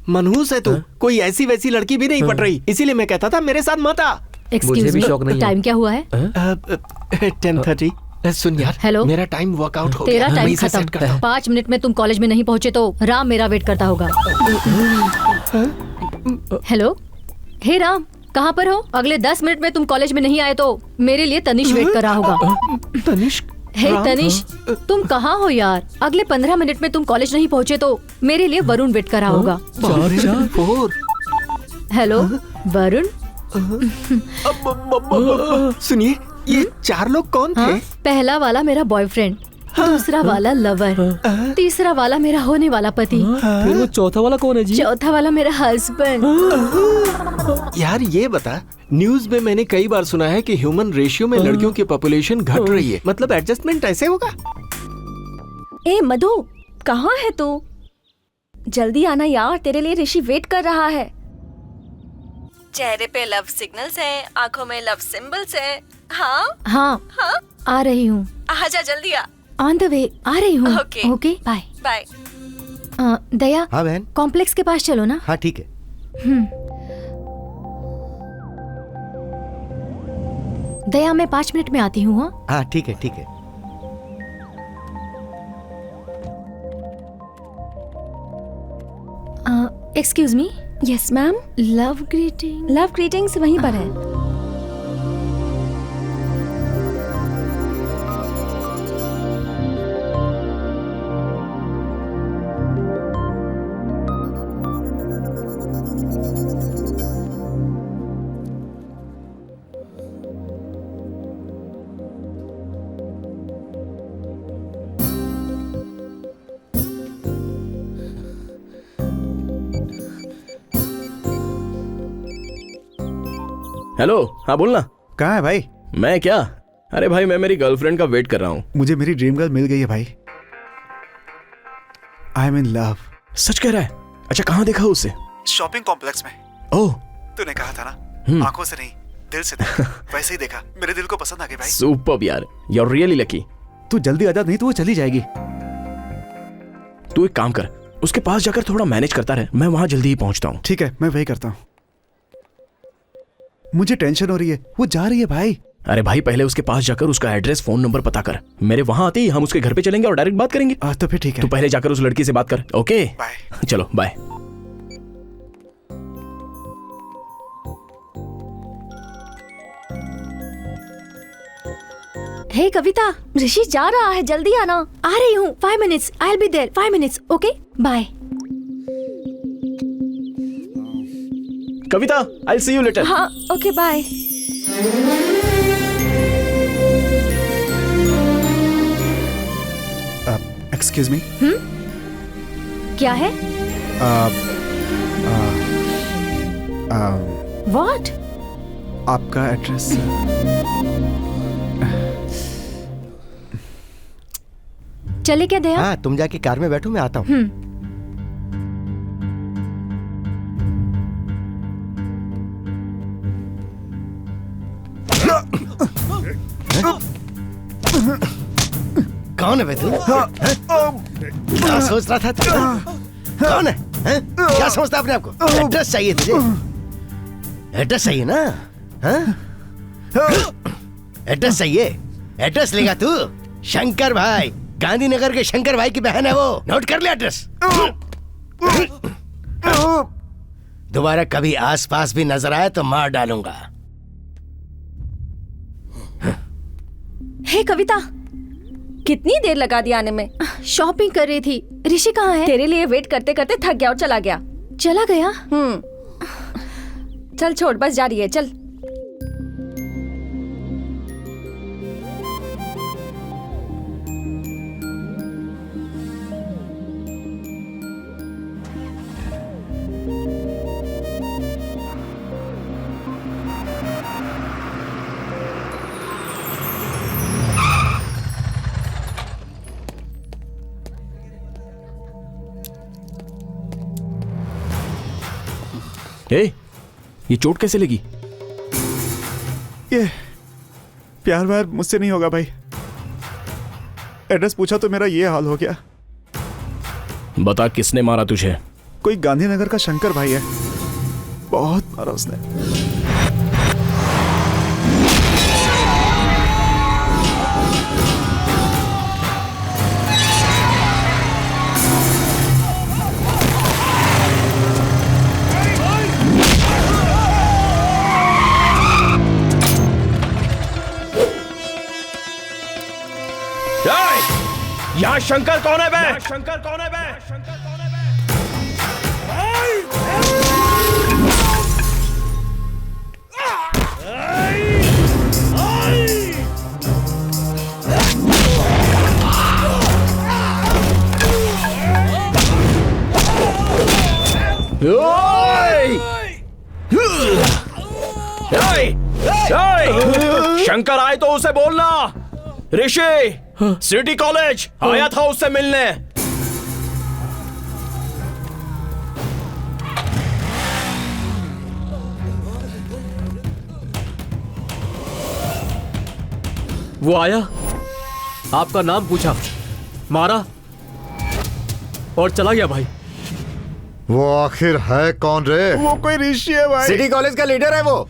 मनहूस है तू। कोई ऐसी वैसी लड़की भी नहीं पट रही, इसीलिए मैं कहता था मेरे साथ मत आ। मुझे भी शौक नहीं है। टाइम क्या हुआ है? 10:30। सुन यार, हेलो? मेरा टाइम वर्कआउट हो तेरा गया। टाइम मैं इसे सेट करता खत्म। हूँ। 5 मिनट में तुम कॉलेज में नहीं पहुंचे तो राम मेरा वेट करता होगा। हेलो, हे राम, कहाँ पर हो? अगले 10 मिनट में तुम कॉलेज में नहीं आए तो मेरे लिए तनिष वेट कर रहा होगा। तनिष? हे तनिष, तुम कहाँ हो यार? अगले 15 मिनट में तुम कॉलेज नहीं पहुंचे तो मेरे लिए वरुण वेट कर रहा होगा। 4 हेलो वरुण। सुनिए, ये 4 लोग कौन थे? हाँ? पहला वाला मेरा बॉयफ्रेंड, दूसरा वाला लवर, तीसरा वाला मेरा होने वाला पति, फिर वो चौथा वाला कौन है जी? चौथा वाला मेरा हस्बैंड। यार ये बता, न्यूज में मैंने कई बार सुना है कि ह्यूमन रेशियो में लड़कियों की पॉपुलेशन घट रही है। मतलब एडजस्टमेंट ऐसे होगा? ए मधु, कहाँ है तू? जल्दी आना यार, तेरे लिए ऋषि वेट कर रहा है। चेहरे पे लव सिग्नल्स हैं, आंखों में लव सिंबल्स हैं। हाँ हाँ, हाँ, आ रही हूँ। आजा जल्दी आ। ऑन द वे आ रही हूँ। Okay. Okay bye. Bye. Daya, हाँ बहन। कॉम्प्लेक्स के पास चलो ना। हाँ ठीक है। दया, मैं 5 मिनट में आती हूँ। हाँ ठीक है, ठीक है। Excuse me. Yes ma'am. Love greeting. Love greetings वहीं पर है। हेलो, हाँ बोलना। कहाँ है भाई? मैं क्या? अरे भाई, मैं मेरी गर्लफ्रेंड का वेट कर रहा हूँ। मुझे मेरी ड्रीम गर्ल मिल गई है भाई। I am in love. सच कह रहा है? अच्छा, कहाँ देखा उसे? शॉपिंग कॉम्प्लेक्स में। ओह, तूने कहा था ना, आंखों से नहीं दिल से देखा। वैसे ही देखा, मेरे दिल को पसंद आ गई भाई। सुपर्ब यार, यू आर रियली लकी। तू जल्दी आजा, नहीं तो वो चली जाएगी। तू एक काम कर, उसके पास जाकर थोड़ा मैनेज करता रहे, मैं वहां जल्दी ही पहुंचता हूँ। ठीक है, मैं वही करता हूँ। मुझे टेंशन हो रही है, वो जा रही है भाई। अरे भाई, पहले उसके पास जाकर उसका एड्रेस, फोन नंबर पता कर। मेरे वहां आते ही हम उसके घर पे चलेंगे और डायरेक्ट बात करेंगे। तो फिर ठीक है। तू पहले जाकर उस लड़की से बात कर। Okay bye. चलो बाय। हे कविता, ऋषि जा रहा है, जल्दी आना। आ रही हूँ। 5 minutes, I'll be there. 5 minutes, okay? Bye. Kavita, I'll see you later. हाँ, ओके बाय। Excuse me. क्या है? What? आपका एड्रेस? चले क्या दया? हाँ, तुम जाके कार में बैठो, मैं आता हूँ। कौन है बे तू? क्या सोच रहा था तू? कौन है? हैं? क्या समझता अपने आप को? एड्रेस चाहिए तुझे? एड्रेस चाहिए ना? एड्रेस चाहिए? एड्रेस लेगा तू? शंकर भाई, गांधीनगर के शंकर भाई की बहन है वो। नोट कर ले एड्रेस। दोबारा कभी आसपास भी नजर आए तो मार डालूंगा। हे कविता, कितनी देर लगा दी आने में? शॉपिंग कर रही थी। ऋषि कहाँ है? तेरे लिए वेट करते करते थक गया और चला गया। चला गया? चल छोड़, बस जा रही है, चल। ये चोट कैसे लगी? ये प्यार व्यार मुझसे नहीं होगा भाई। एड्रेस पूछा तो मेरा ये हाल हो गया। बता, किसने मारा तुझे? कोई गांधीनगर का शंकर भाई है, बहुत मारा उसने। यहाँ शंकर कौन है बे? शंकर कौन है बे? शंकर आए तो उसे बोलना ऋषि सिटी कॉलेज आया था उससे मिलने। वो आया, आपका नाम पूछा, मारा और चला गया भाई। वो आखिर है कौन रे? वो कोई ऋषि है भाई। सिटी कॉलेज का लीडर है वो।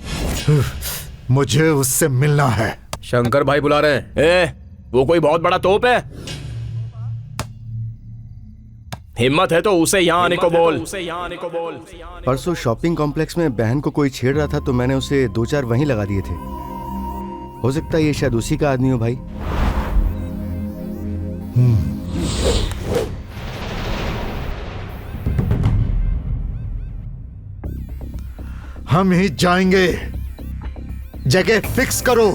मुझे उससे मिलना है। शंकर भाई बुला रहे हैं। वो कोई बहुत बड़ा तोप है? हिम्मत है तो उसे यहाँ आने को बोल। परसों शॉपिंग कॉम्प्लेक्स में बहन को कोई छेड़ रहा था तो मैंने उसे 2-4 वहीं लगा दिए थे। हो सकता है ये शायद उसी का आदमी हो भाई। हम ही जाएंगे, जगह फिक्स करो।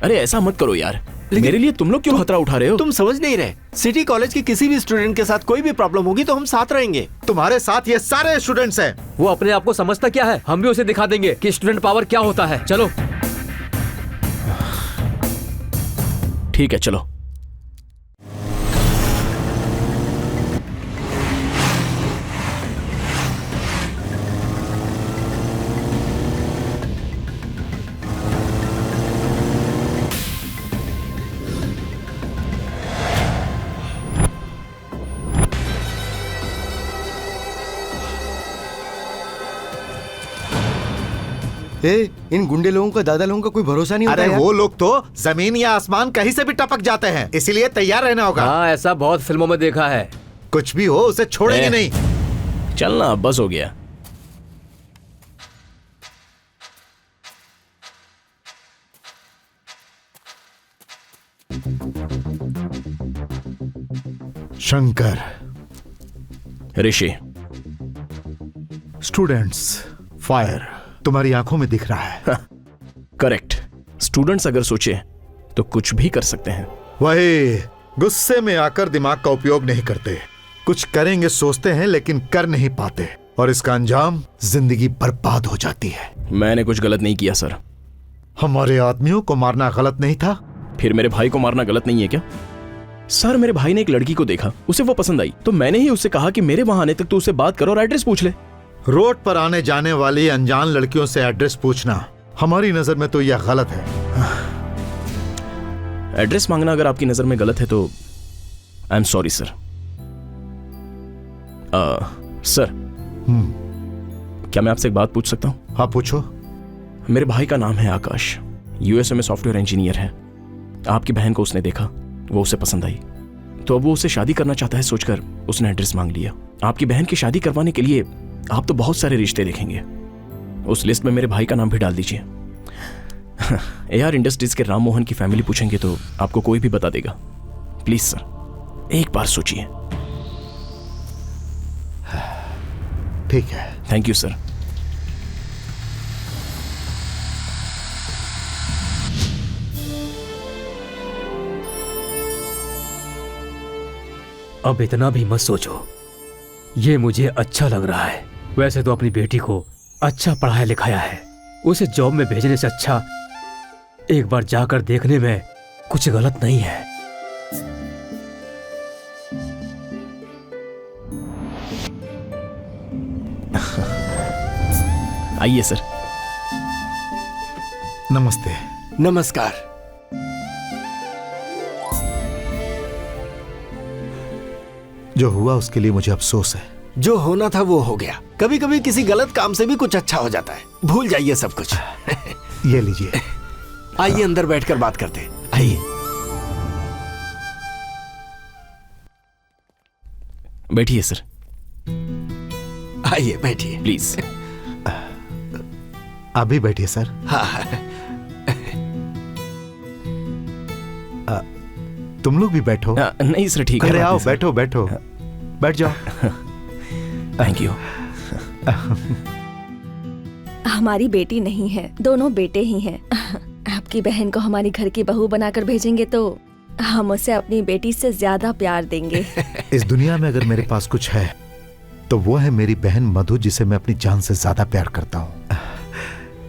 अरे ऐसा मत करो यार, मेरे लिए तुम लोग क्यों खतरा उठा रहे हो? तुम समझ नहीं रहे। सिटी कॉलेज के किसी भी स्टूडेंट के साथ कोई भी प्रॉब्लम होगी तो हम साथ रहेंगे। तुम्हारे साथ ये सारे स्टूडेंट्स हैं। वो अपने आप को समझता क्या है? हम भी उसे दिखा देंगे कि स्टूडेंट पावर क्या होता है। चलो। ठीक है, चलो। इन गुंडे लोगों का, दादा लोगों का कोई भरोसा नहीं होता। अरे वो लोग तो जमीन या आसमान कहीं से भी टपक जाते हैं, इसीलिए तैयार रहना होगा। हाँ, ऐसा बहुत फिल्मों में देखा है। कुछ भी हो उसे छोड़ेंगे नहीं। चलना, बस हो गया। शंकर। ऋषि। स्टूडेंट्स फायर तुम्हारी आंखों में दिख रहा है। करेक्ट। स्टूडेंट्स अगर सोचे तो कुछ भी कर सकते हैं। वही गुस्से में आकर दिमाग का उपयोग नहीं करते, कुछ करेंगे सोचते हैं लेकिन कर नहीं पाते, और इसका अंजाम जिंदगी बर्बाद हो जाती है। मैंने कुछ गलत नहीं किया सर। हमारे आदमियों को मारना गलत नहीं था? फिर मेरे भाई को मारना गलत नहीं है क्या? सर मेरे भाई ने एक लड़की को देखा, उसे वो पसंद आई, तो मैंने ही उससे कहा कि मेरे वहां आने तक तू उससे बात करो और एड्रेस पूछ ले। रोड पर आने जाने वाली अनजान लड़कियों से एड्रेस पूछना हमारी नजर में तो यह गलत है। एड्रेस मांगना अगर आपकी नजर में गलत है तो I am sorry sir. Sir क्या मैं आपसे एक बात पूछ सकता हूँ? हाँ पूछो। मेरे भाई का नाम है आकाश, यूएसए में सॉफ्टवेयर इंजीनियर है। आपकी बहन को उसने देखा, वो उसे पसंद आई, तो अब वो उससे शादी करना चाहता है सोचकर उसने एड्रेस मांग लिया। आपकी बहन की शादी करवाने के लिए आप तो बहुत सारे रिश्ते देखेंगे, उस लिस्ट में मेरे भाई का नाम भी डाल दीजिए। एआर इंडस्ट्रीज के राम मोहन की फैमिली पूछेंगे तो आपको कोई भी बता देगा। प्लीज सर एक बार सोचिए। ठीक है। Thank you sir. अब इतना भी मत सोचो, ये मुझे अच्छा लग रहा है। वैसे तो अपनी बेटी को अच्छा पढ़ाया लिखाया है, उसे जॉब में भेजने से अच्छा एक बार जाकर देखने में कुछ गलत नहीं है। आइए सर। नमस्ते। नमस्कार। जो हुआ उसके लिए मुझे अफसोस है। जो होना था वो हो गया। कभी कभी किसी गलत काम से भी कुछ अच्छा हो जाता है। भूल जाइए सब कुछ। ये लीजिए। आइए अंदर बैठकर बात करते हैं। आइए। बैठिए सर। आइए बैठिए प्लीज। आप भी बैठिए सर। हाँ। तुम लोग भी बैठो। नहीं सर ठीक है। अरे आओ बैठो बैठो, बैठ जाओ। Thank you. हमारी बेटी नहीं है, दोनों बेटे ही हैं। आपकी बहन को हमारी घर की बहू बनाकर भेजेंगे तो हम उसे अपनी बेटी से ज्यादा प्यार देंगे। इस दुनिया में अगर मेरे पास कुछ है तो वो है मेरी बहन मधु, जिसे मैं अपनी जान से ज्यादा प्यार करता हूँ।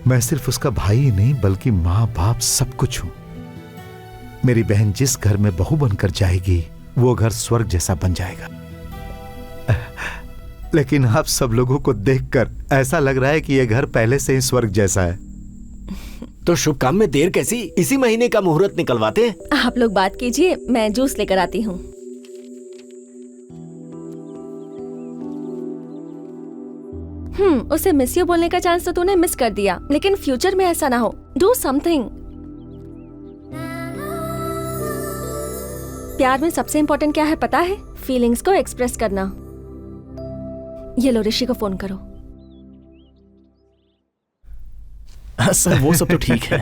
मैं सिर्फ उसका भाई ही नहीं बल्कि माँ बाप सब कुछ हूँ। मेरी बहन जिस घर में बहू बनकर जाएगी वो घर स्वर्ग जैसा बन जाएगा। लेकिन आप सब लोगों को देखकर ऐसा लग रहा है कि यह घर पहले से ही स्वर्ग जैसा है। तो शुभ काम में देर कैसी? इसी महीने का मुहूर्त निकलवाते हैं। आप लोग बात कीजिए, मैं जूस लेकर आती हूँ। उसे मिस यू बोलने का चांस तो तूने मिस कर दिया, लेकिन फ्यूचर में ऐसा ना हो। Do something. प्यार में सबसे इम्पोर्टेंट क्या है पता है? फीलिंग्स को एक्सप्रेस करना। ये लो, ऋषि को फोन करो। सर वो सब तो ठीक है।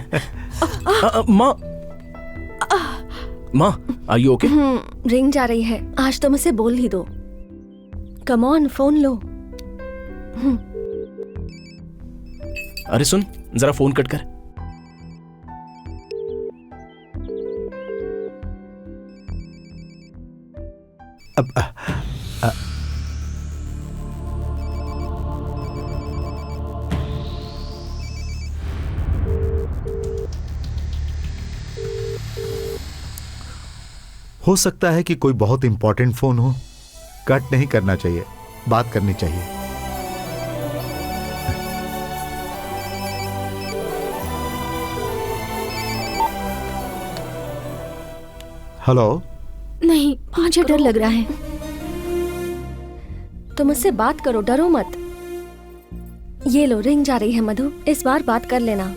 माँ आर यू ओके? रिंग जा रही है, आज तो मुझे बोल ही दो। कम ऑन, फोन लो। अरे सुन जरा फोन कट कर। हो सकता है कि कोई बहुत इंपॉर्टेंट फोन हो। कट नहीं करना चाहिए, बात करनी चाहिए। हेलो। नहीं, मुझे डर लग रहा है। तो मुझसे बात करो, डरो मत। ये लो, रिंग जा रही है मधु, इस बार बात कर लेना।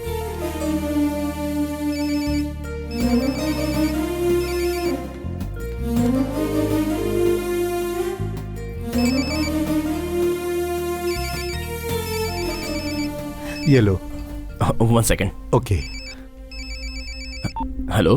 ये लो। 1 सेकेंड। ओके। हेलो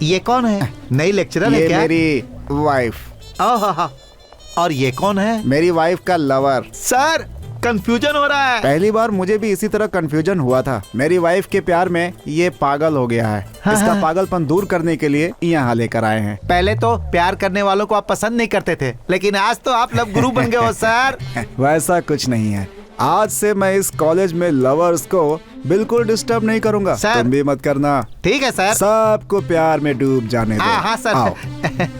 ये कौन है? नई लेक्चरर है ये क्या? मेरी वाइफ। ओह, और ये कौन है? मेरी वाइफ का लवर। सर कंफ्यूजन हो रहा है। पहली बार मुझे भी इसी तरह कंफ्यूजन हुआ था। मेरी वाइफ के प्यार में ये पागल हो गया है। इसका पागलपन दूर करने के लिए यहाँ लेकर आए हैं। पहले तो प्यार करने वालों को आप पसंद नहीं करते थे, लेकिन आज तो आप लव गुरु बन गए हो सर। वैसा कुछ नहीं है। आज से मैं इस कॉलेज में लवर्स को बिल्कुल डिस्टर्ब नहीं करूंगा। तुम भी मत करना। ठीक है सर। सबको प्यार में डूब जाने दो। हाँ सर। आओ,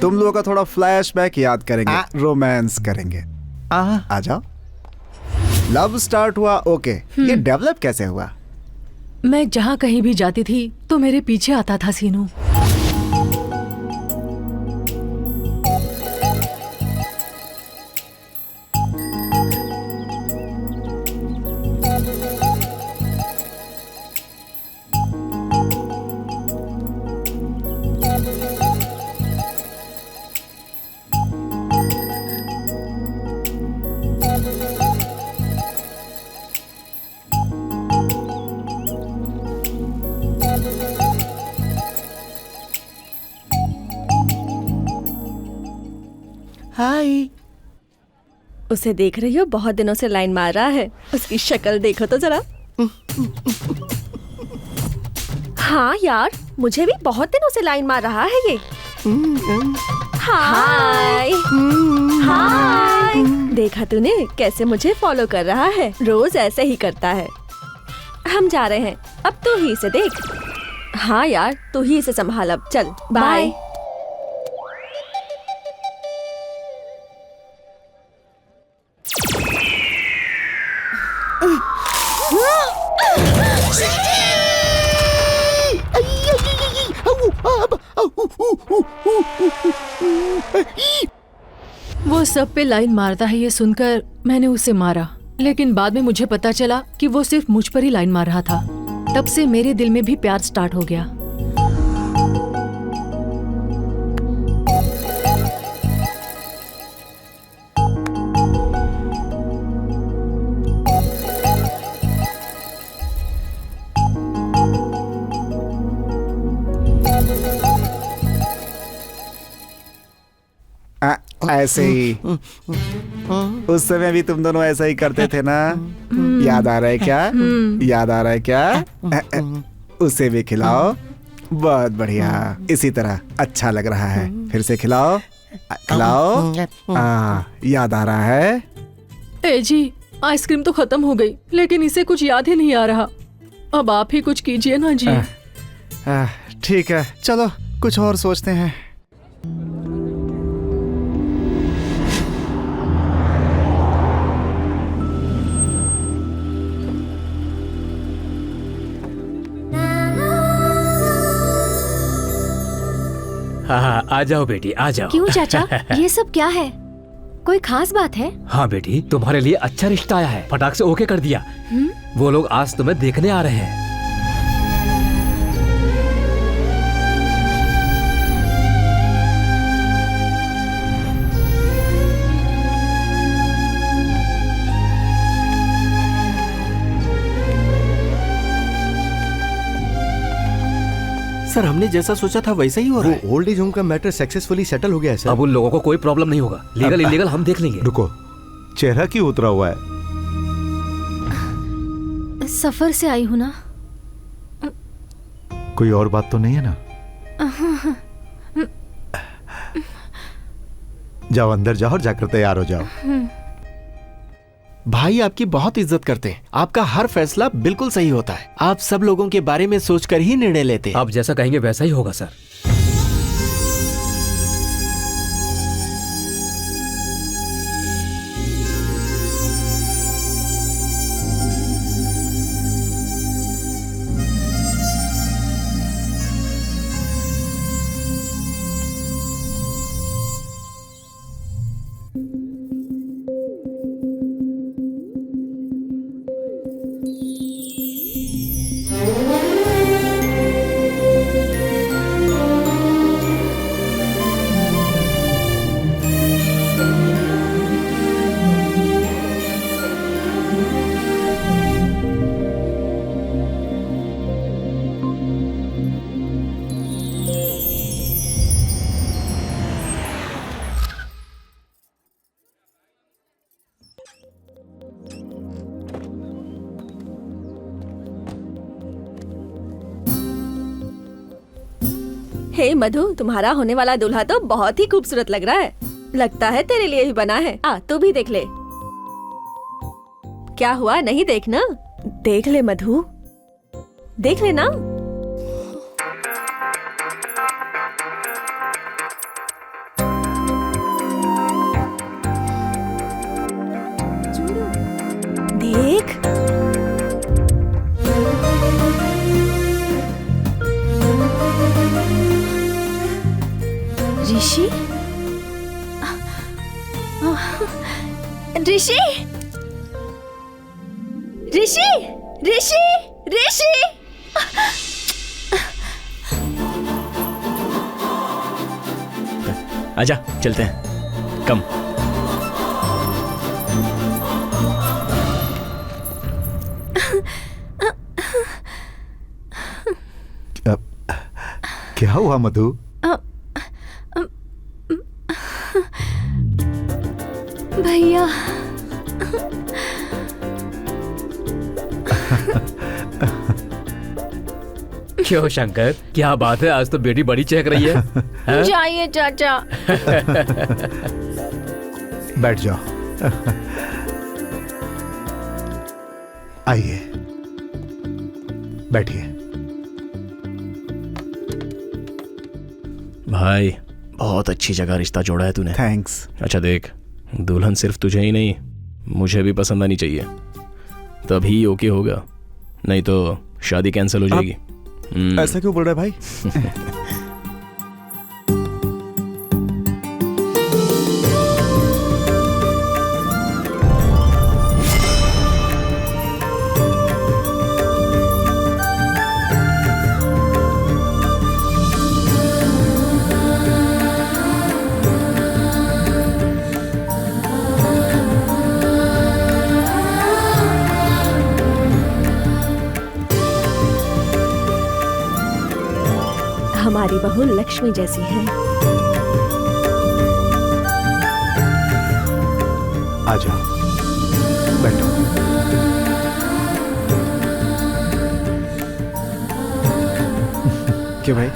तुम लोगों का थोड़ा फ्लैशबैक याद करेंगे, रोमांस करेंगे। आ जाओ। लव स्टार्ट हुआ, ओके। ये डेवलप कैसे हुआ? मैं जहाँ कहीं भी जाती थी तो मेरे पीछे आता था सीनू। हाय। उसे देख रही हो? बहुत दिनों से लाइन मार रहा है। उसकी शक्ल देखो तो जरा। हाँ यार, मुझे भी बहुत दिनों से लाइन मार रहा है ये। हाय हाय। देखा तूने कैसे मुझे फॉलो कर रहा है? रोज ऐसे ही करता है। हम जा रहे हैं, अब तू ही इसे देख। हाँ यार, तू ही इसे संभाल अब। चल बाय। वो सब पे लाइन मारता है ये सुनकर मैंने उसे मारा, लेकिन बाद में मुझे पता चला कि वो सिर्फ मुझ पर ही लाइन मार रहा था। तब से मेरे दिल में भी प्यार स्टार्ट हो गया। ऐसे ही उस समय भी तुम दोनों ऐसा ही करते थे ना? याद आ रहा है क्या? याद आ रहा है क्या? उसे भी खिलाओ। बहुत बढ़िया, इसी तरह अच्छा लग रहा है। फिर से खिलाओ खिलाओ। याद आ रहा है? ए जी, आइसक्रीम तो खत्म हो गई, लेकिन इसे कुछ याद ही नहीं आ रहा। अब आप ही कुछ कीजिए ना जी। ठीक है, चलो कुछ और सोचते हैं। हाँ, आ जाओ बेटी, आ जाओ। क्यों चाचा, ये सब क्या है? कोई खास बात है? हाँ बेटी, तुम्हारे लिए अच्छा रिश्ता आया है। फटाक से ओके कर दिया। वो लोग आज तुम्हें देखने आ रहे हैं। सर, हमने जैसा सोचा था वैसा ही हो रहा है। ओल्ड एज होम का मैटर सक्सेसफुली सेटल हो गया है सर। अब उन लोगों को कोई प्रॉब्लम नहीं होगा। लीगल इलीगल हम देख लेंगे। रुको, चेहरा क्यों उतरा हुआ है? सफर से आई हूँ ना। कोई और बात तो नहीं है ना? जाओ अंदर जाओ और जाकर तैयार हो जाओ। भाई आपकी बहुत इज्जत करते हैं। आपका हर फैसला बिल्कुल सही होता है। आप सब लोगों के बारे में सोचकर ही निर्णय लेते हैं। आप जैसा कहेंगे वैसा ही होगा सर। हे मधु, तुम्हारा होने वाला दूल्हा तो बहुत ही खूबसूरत लग रहा है। लगता है तेरे लिए ही बना है। आ, तू भी देख ले। क्या हुआ, नहीं देखना? देख ले मधु, देख लेना। देख, ऋषि, ऋषि, ऋषि, ऋषि, ऋषि। आजा चलते हैं, कम। क्या हुआ मधु? भैया, क्यों शंकर, क्या बात है, आज तो बेटी बड़ी चहक रही है, हैं? जाइए चाचा। बैठ जाओ। आइए, बैठिए। भाई बहुत अच्छी जगह रिश्ता जोड़ा है तूने। थैंक्स। अच्छा देख, दुल्हन सिर्फ तुझे ही नहीं मुझे भी पसंद आनी चाहिए, तभी ओके होगा, नहीं तो शादी कैंसिल हो जाएगी। ऐसा क्यों बोल रहा है भाई? हमारी बहू लक्ष्मी जैसी है। आ जाओ, बैठो। क्यों भाई,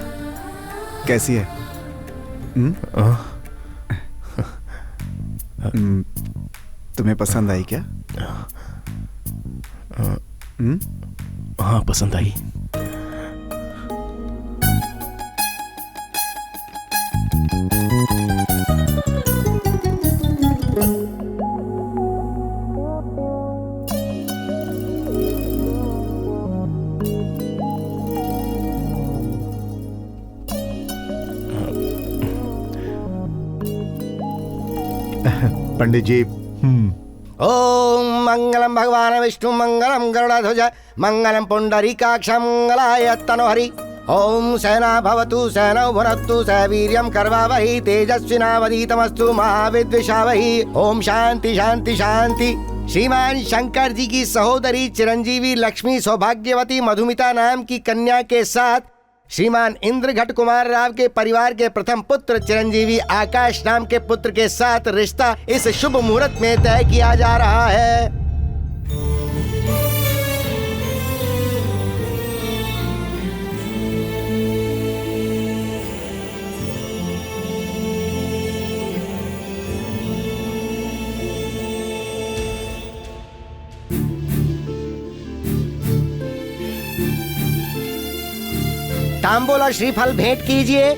कैसी है? तुम्हें पसंद आई क्या? हाँ पसंद आई। पंडित जी। ओम मंगलम भगवान विष्णु मंगलम गरुड़ध्वज मंगलम पुंडरीकाक्ष मंगलाय तनोहरि। ओम सेना भवतु सेनौ भुनक्तु सवीर्यं कर्वावहि तेजस्विनावधीतमस्तु महाविद्विषावहि। ओम शांति शांति शांति। श्रीमान शंकर जी की सहोदरी चिरंजीवी लक्ष्मी सौभाग्यवती मधुमिता नाम की कन्या के साथ श्रीमान इंद्रघट कुमार राव के परिवार के प्रथम पुत्र चिरंजीवी आकाश नाम के पुत्र के साथ रिश्ता इस शुभ मुहूर्त में तय किया जा रहा है। तांबूल श्रीफल भेंट कीजिए।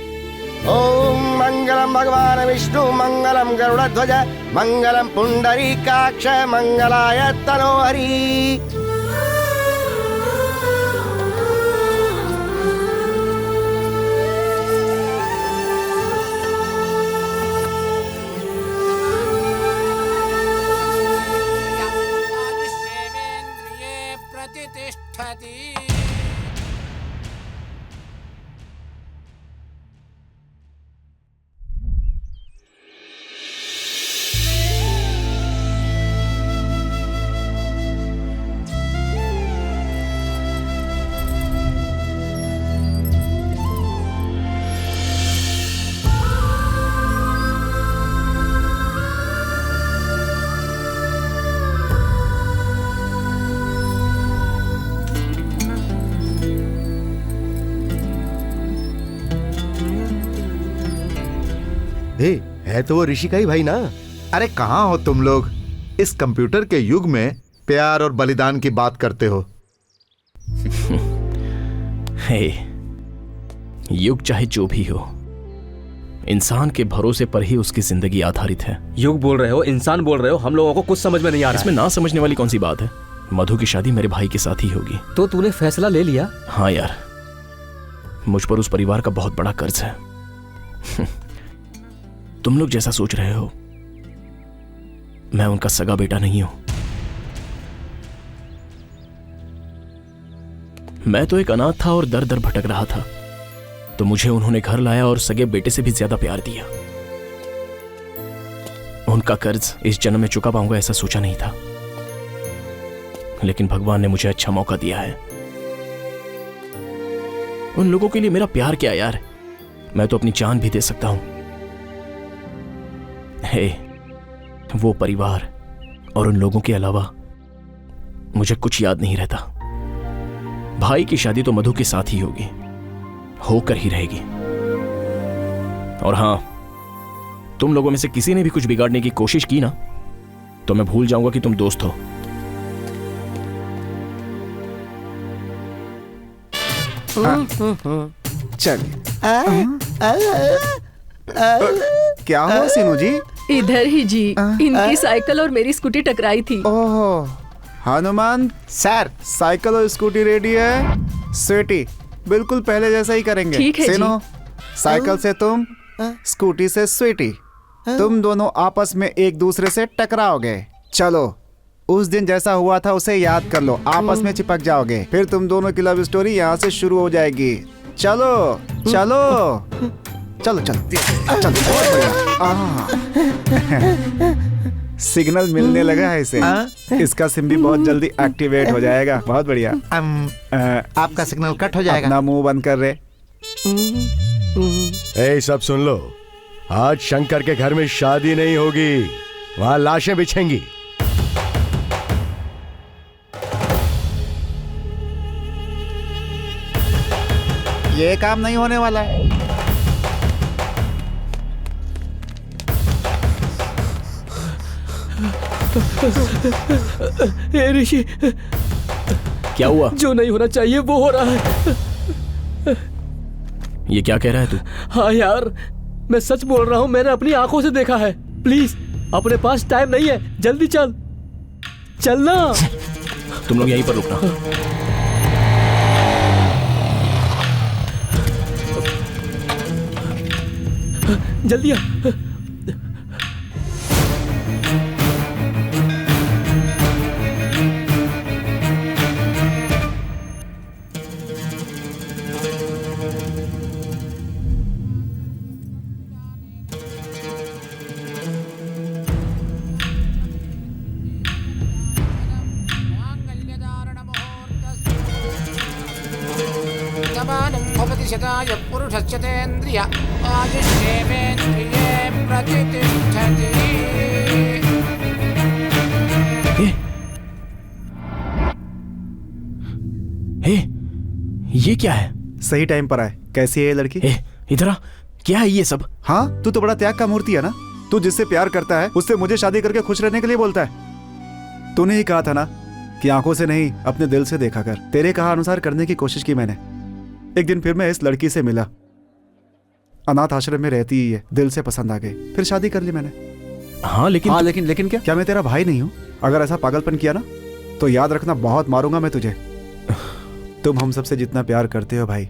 ओम मंगलम भगवान विष्णु मंगलम गरुड़ध्वज मंगलम पुंडरीकाक्ष मंगलाय तनोहरि। है तो वो ऋषि का ही भाई ना। अरे कहाँ हो तुम लोग? इस कंप्यूटर के युग में प्यार और बलिदान की बात करते हो। हे, युग चाहे जो भी हो, इंसान के भरोसे पर ही उसकी जिंदगी आधारित है। युग बोल रहे हो, इंसान बोल रहे हो, हम लोगों को कुछ समझ में नहीं आ रहा। इसमें ना समझने वाली कौन सी बात है? मधु की शादी मेरे भाई के साथ ही होगी। तो तूने फैसला ले लिया? हाँ यार, मुझ पर उस परिवार का बहुत बड़ा कर्ज है। तुम लोग जैसा सोच रहे हो, मैं उनका सगा बेटा नहीं हूं। मैं तो एक अनाथ था और दर दर भटक रहा था, तो मुझे उन्होंने घर लाया और सगे बेटे से भी ज्यादा प्यार दिया। उनका कर्ज इस जन्म में चुका पाऊंगा ऐसा सोचा नहीं था, लेकिन भगवान ने मुझे अच्छा मौका दिया है। उन लोगों के लिए मेरा प्यार क्या यार, मैं तो अपनी जान भी दे सकता हूं। हे, वो परिवार और उन लोगों के अलावा मुझे कुछ याद नहीं रहता। भाई की शादी तो मधु के साथ ही होगी, होकर ही रहेगी। और हां, तुम लोगों में से किसी ने भी कुछ बिगाड़ने की कोशिश की ना, तो मैं भूल जाऊंगा कि तुम दोस्त हो। चल। क्या हुआ सीनू जी? इधर ही जी, इनकी साइकिल और मेरी स्कूटी टकराई थी। ओह, हनुमान सर, साइकिल और स्कूटी रेडी है। स्वीटी, बिल्कुल पहले जैसा ही करेंगे। ठीक है सीनू, साइकिल से तुम, स्कूटी से स्वीटी, तुम दोनों आपस में एक दूसरे से टकराओगे। चलो, उस दिन जैसा हुआ था उसे याद कर लो, आपस में चिपक जाओगे, फिर तुम दोनों की लव स्टोरी यहाँ से शुरू हो जाएगी। चलो चलो चलो चलो चलो, बहुत बढ़िया। सिग्नल मिलने लगा है इसे, इसका सिम भी बहुत जल्दी एक्टिवेट हो जाएगा। बहुत बढ़िया। आपका सिग्नल कट हो जाएगा। अपना मुंह बंद कर रहे। ए, सब सुन लो, आज शंकर के घर में शादी नहीं होगी, वहां लाशें बिछेंगी। ये काम नहीं होने वाला है। ऋषि, क्या हुआ? जो नहीं होना चाहिए वो हो रहा है। ये क्या कह रहा है तू? हाँ यार, मैं सच बोल रहा हूँ, मैंने अपनी आंखों से देखा है। प्लीज, अपने पास टाइम नहीं है, जल्दी चल, चलना। तुम लोग यहीं पर रुकना। जल्दी आ। शताय पुरुषस्य तेन्द्रिय आयुष्येवेन्द्रिये प्रतिष्ठति। ये क्या है? सही टाइम पर आए। कैसी है ये लड़की? इधर आ, क्या है ये सब? हाँ, तू तो बड़ा त्याग का मूर्ति है ना। तू जिससे प्यार करता है उससे मुझे शादी करके खुश रहने के लिए बोलता है। तूने ही कहा था ना कि आंखों से नहीं अपने दिल से देखा कर। तेरे कहा अनुसार करने की कोशिश की मैंने। एक दिन फिर मैं इस लड़की से मिला, अनाथ आश्रम में रहती ही है, दिल से पसंद आ गई, फिर शादी कर ली मैंने। हाँ लेकिन लेकिन क्या मैं तेरा भाई नहीं हूँ? अगर ऐसा पागलपन किया ना तो याद रखना, बहुत मारूंगा मैं तुझे। तुम हम सबसे जितना प्यार करते हो भाई,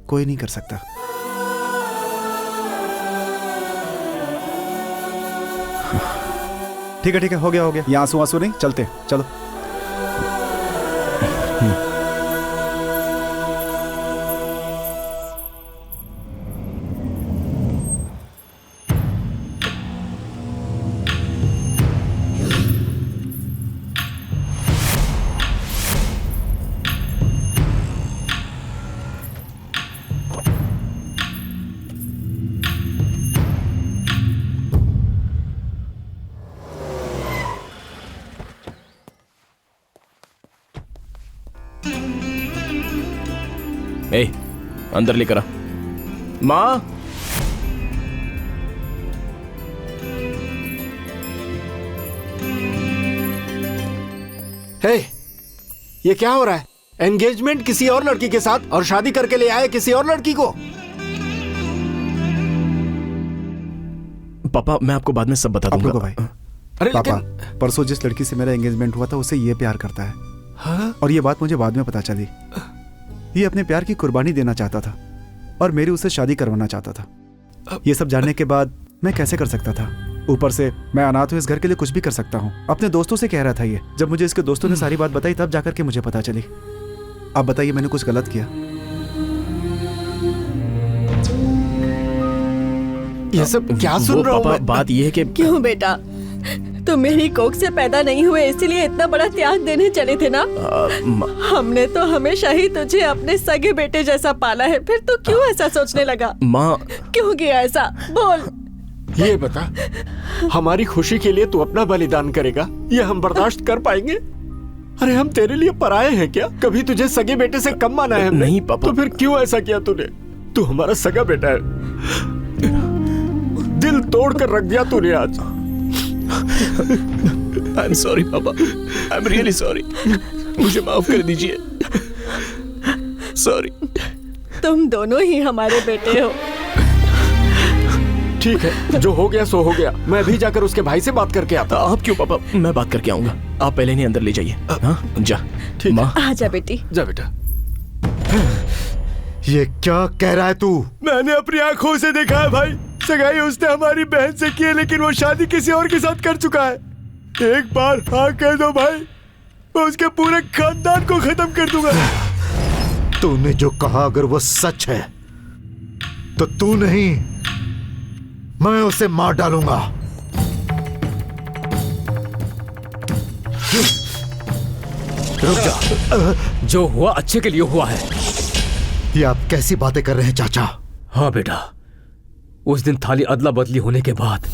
कोई नहीं कर सकता। ठीक है, हो गया। ये आंसू नहीं, चलते, चलो। अंदर लेकर आ। माँ, हे, ये क्या हो रहा है? एंगेजमेंट किसी और लड़की के साथ और शादी करके ले आए किसी और लड़की को। पापा मैं आपको बाद में सब बता दूंगा। भाई अरे पापा, परसों जिस लड़की से मेरा एंगेजमेंट हुआ था उससे ये प्यार करता है। हाँ? और ये बात मुझे बाद में पता चली। ये अपने प्यार की कुर्बानी देना चाहता था और मेरी उससे शादी करवाना चाहता था। ये सब जानने के बाद मैं कैसे कर सकता था? ऊपर से मैं अनाथ हूँ, इस घर के लिए कुछ भी कर सकता हूँ। अपने दोस्तों से कह रहा था ये। जब मुझे इसके दोस्तों ने सारी बात बताई तब जाकर के मुझे पता चली। अब बताइए मैंने कुछ गलत किया? ये सब क्या सुन रहा हूँ मैं? बात ये है कि क्यों बेटा, तुम मेरी कोख से पैदा नहीं हुए इसीलिए इतना बड़ा त्याग देने चले थे ना? हमने तो हमेशा ही तुझे अपने सगे बेटे जैसा पाला है, फिर तू क्यों ऐसा सोचने लगा? माँ क्यों किया ऐसा? बोल। ये बता, हमारी खुशी के लिए तू अपना बलिदान करेगा, ये हम बर्दाश्त कर पाएंगे? अरे हम तेरे लिए पराये हैं क्या? कभी तुझे सगे बेटे से कम माना है हमने? नहीं पापा। तो फिर क्यों ऐसा किया तूने? तू हमारा सगा बेटा है, दिल तोड़ कर रख दिया तूने आज। आई एम सॉरी पापा, आई एम रियली सॉरी। मुझे माफ कर दीजिए। सॉरी। तुम दोनों ही हमारे बेटे हो। ठीक है, जो हो गया सो हो गया। मैं अभी जाकर उसके भाई से बात करके आता। आप क्यों पापा? मैं बात करके आऊंगा, आप पहले नहीं अंदर ले जाइए। हाँ जा। ठीक माँ आजा बेटी। जा बेटा। ये क्या कह रहा है तू? मैंने अपनी आंखों से देखा है भाई, सगाई उसने हमारी बहन से की है, लेकिन वो शादी किसी और के साथ कर चुका है। एक बार हाँ कह दो भाई, मैं उसके पूरे खानदान को खत्म कर दूंगा। तूने जो कहा अगर वो सच है तो तू नहीं, मैं उसे मार डालूंगा। रुक जा। जो हुआ अच्छे के लिए हुआ है। ये आप कैसी बातें कर रहे हैं चाचा? हाँ बेटा, उस दिन थाली अदला बदली होने के बाद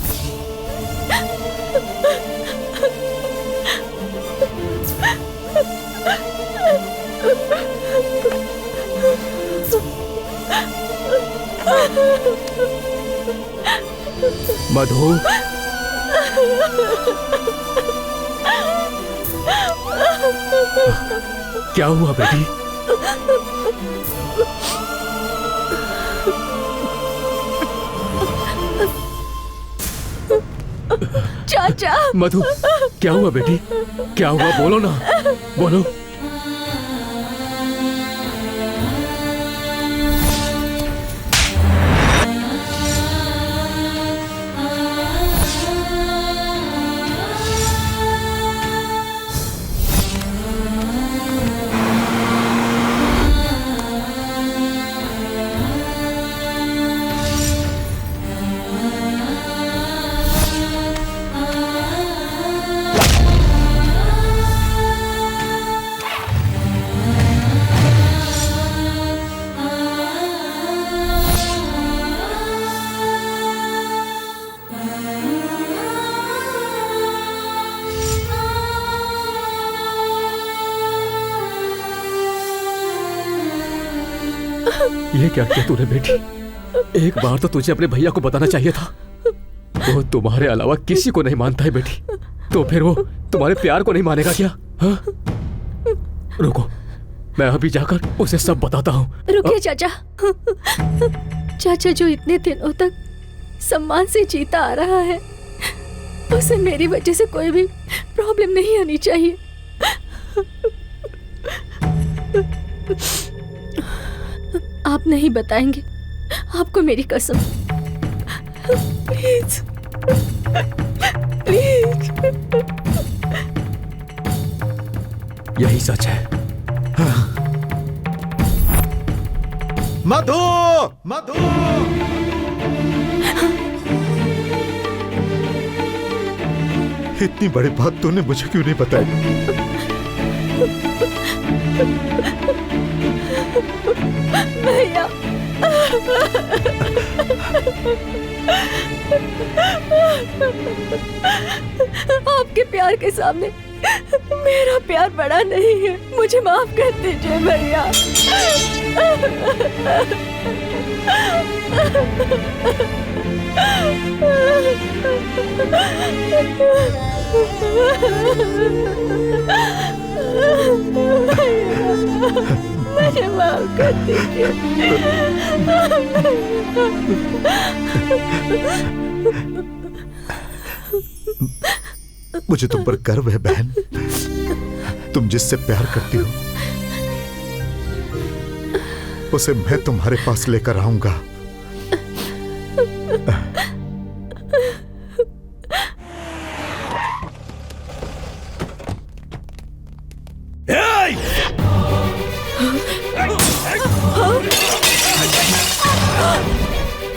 मधु, क्या हुआ बेटी? चाचा। मधु, क्या हुआ बेटी? क्या हुआ? बोलो ना, बोलो। ये क्या किया तूने बेटी? एक बार तो तुझे अपने भैया को बताना चाहिए था। वो तुम्हारे अलावा किसी को नहीं मानता है बेटी, तो फिर वो तुम्हारे प्यार को नहीं मानेगा क्या? हाँ? रुको, मैं अभी जाकर उसे सब बताता हूँ। रुकिए चाचा। चाचा जो इतने दिनों तक सम्मान से जीता आ रहा है, उसे मेरी वजह से कोई भी प्रॉब्लम नहीं आनी चाहिए। आप नहीं बताएंगे, आपको मेरी कसम। Please please. यही सच है। मधु, मधु। इतनी बड़ी बात तूने मुझे क्यों नहीं बताई? भैया, आपके प्यार के सामने मेरा प्यार बड़ा नहीं है। मुझे माफ कर दीजिए भैया। मुझे माफ कर दीजिए। मुझे तुम पर गर्व है बहन। तुम जिससे प्यार करती हो उसे मैं तुम्हारे पास लेकर आऊंगा।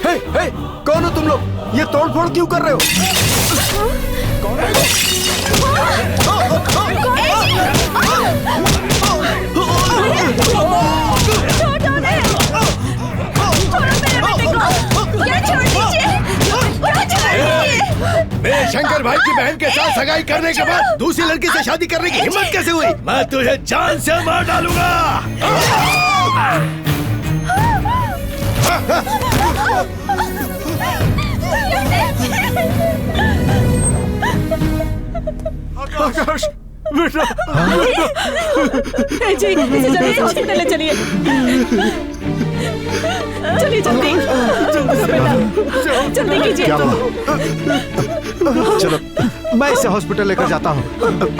हे, हे, कौन हो तुम लोग? ये तोड़फोड़ क्यों कर रहे हो? कौन है? मेरे शंकर भाई की बहन के साथ सगाई करने के बाद दूसरी लड़की से शादी करने की हिम्मत कैसे हुई? मैं तुझे जान से मार डालूंगा। आकाश बेटा, जी इसे जल्दी हॉस्पिटल ले चलिए। चलिए जल्दी बेटा, जल्दी कीजिए। चलो मैं इसे हॉस्पिटल लेकर जाता हूँ।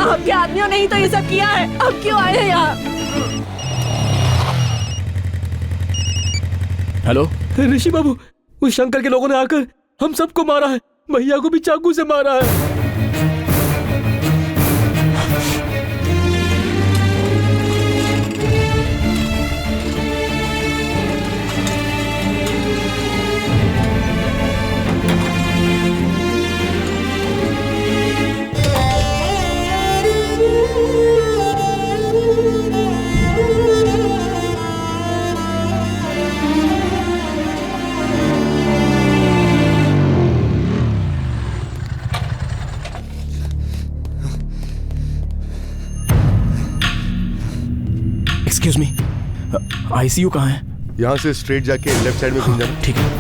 आपके आदमियों ने ही तो ये सब किया है, अब क्यों आए हैं यहाँ? हेलो ऋषि बाबू, उस शंकर के लोगों ने आकर हम सबको मारा है, भैया को भी चाकू से मारा है। एक्सक्यूज मी, आईसीयू कहाँ है? यहाँ से स्ट्रेट जाके लेफ्ट साइड में घूम जाना। ठीक है।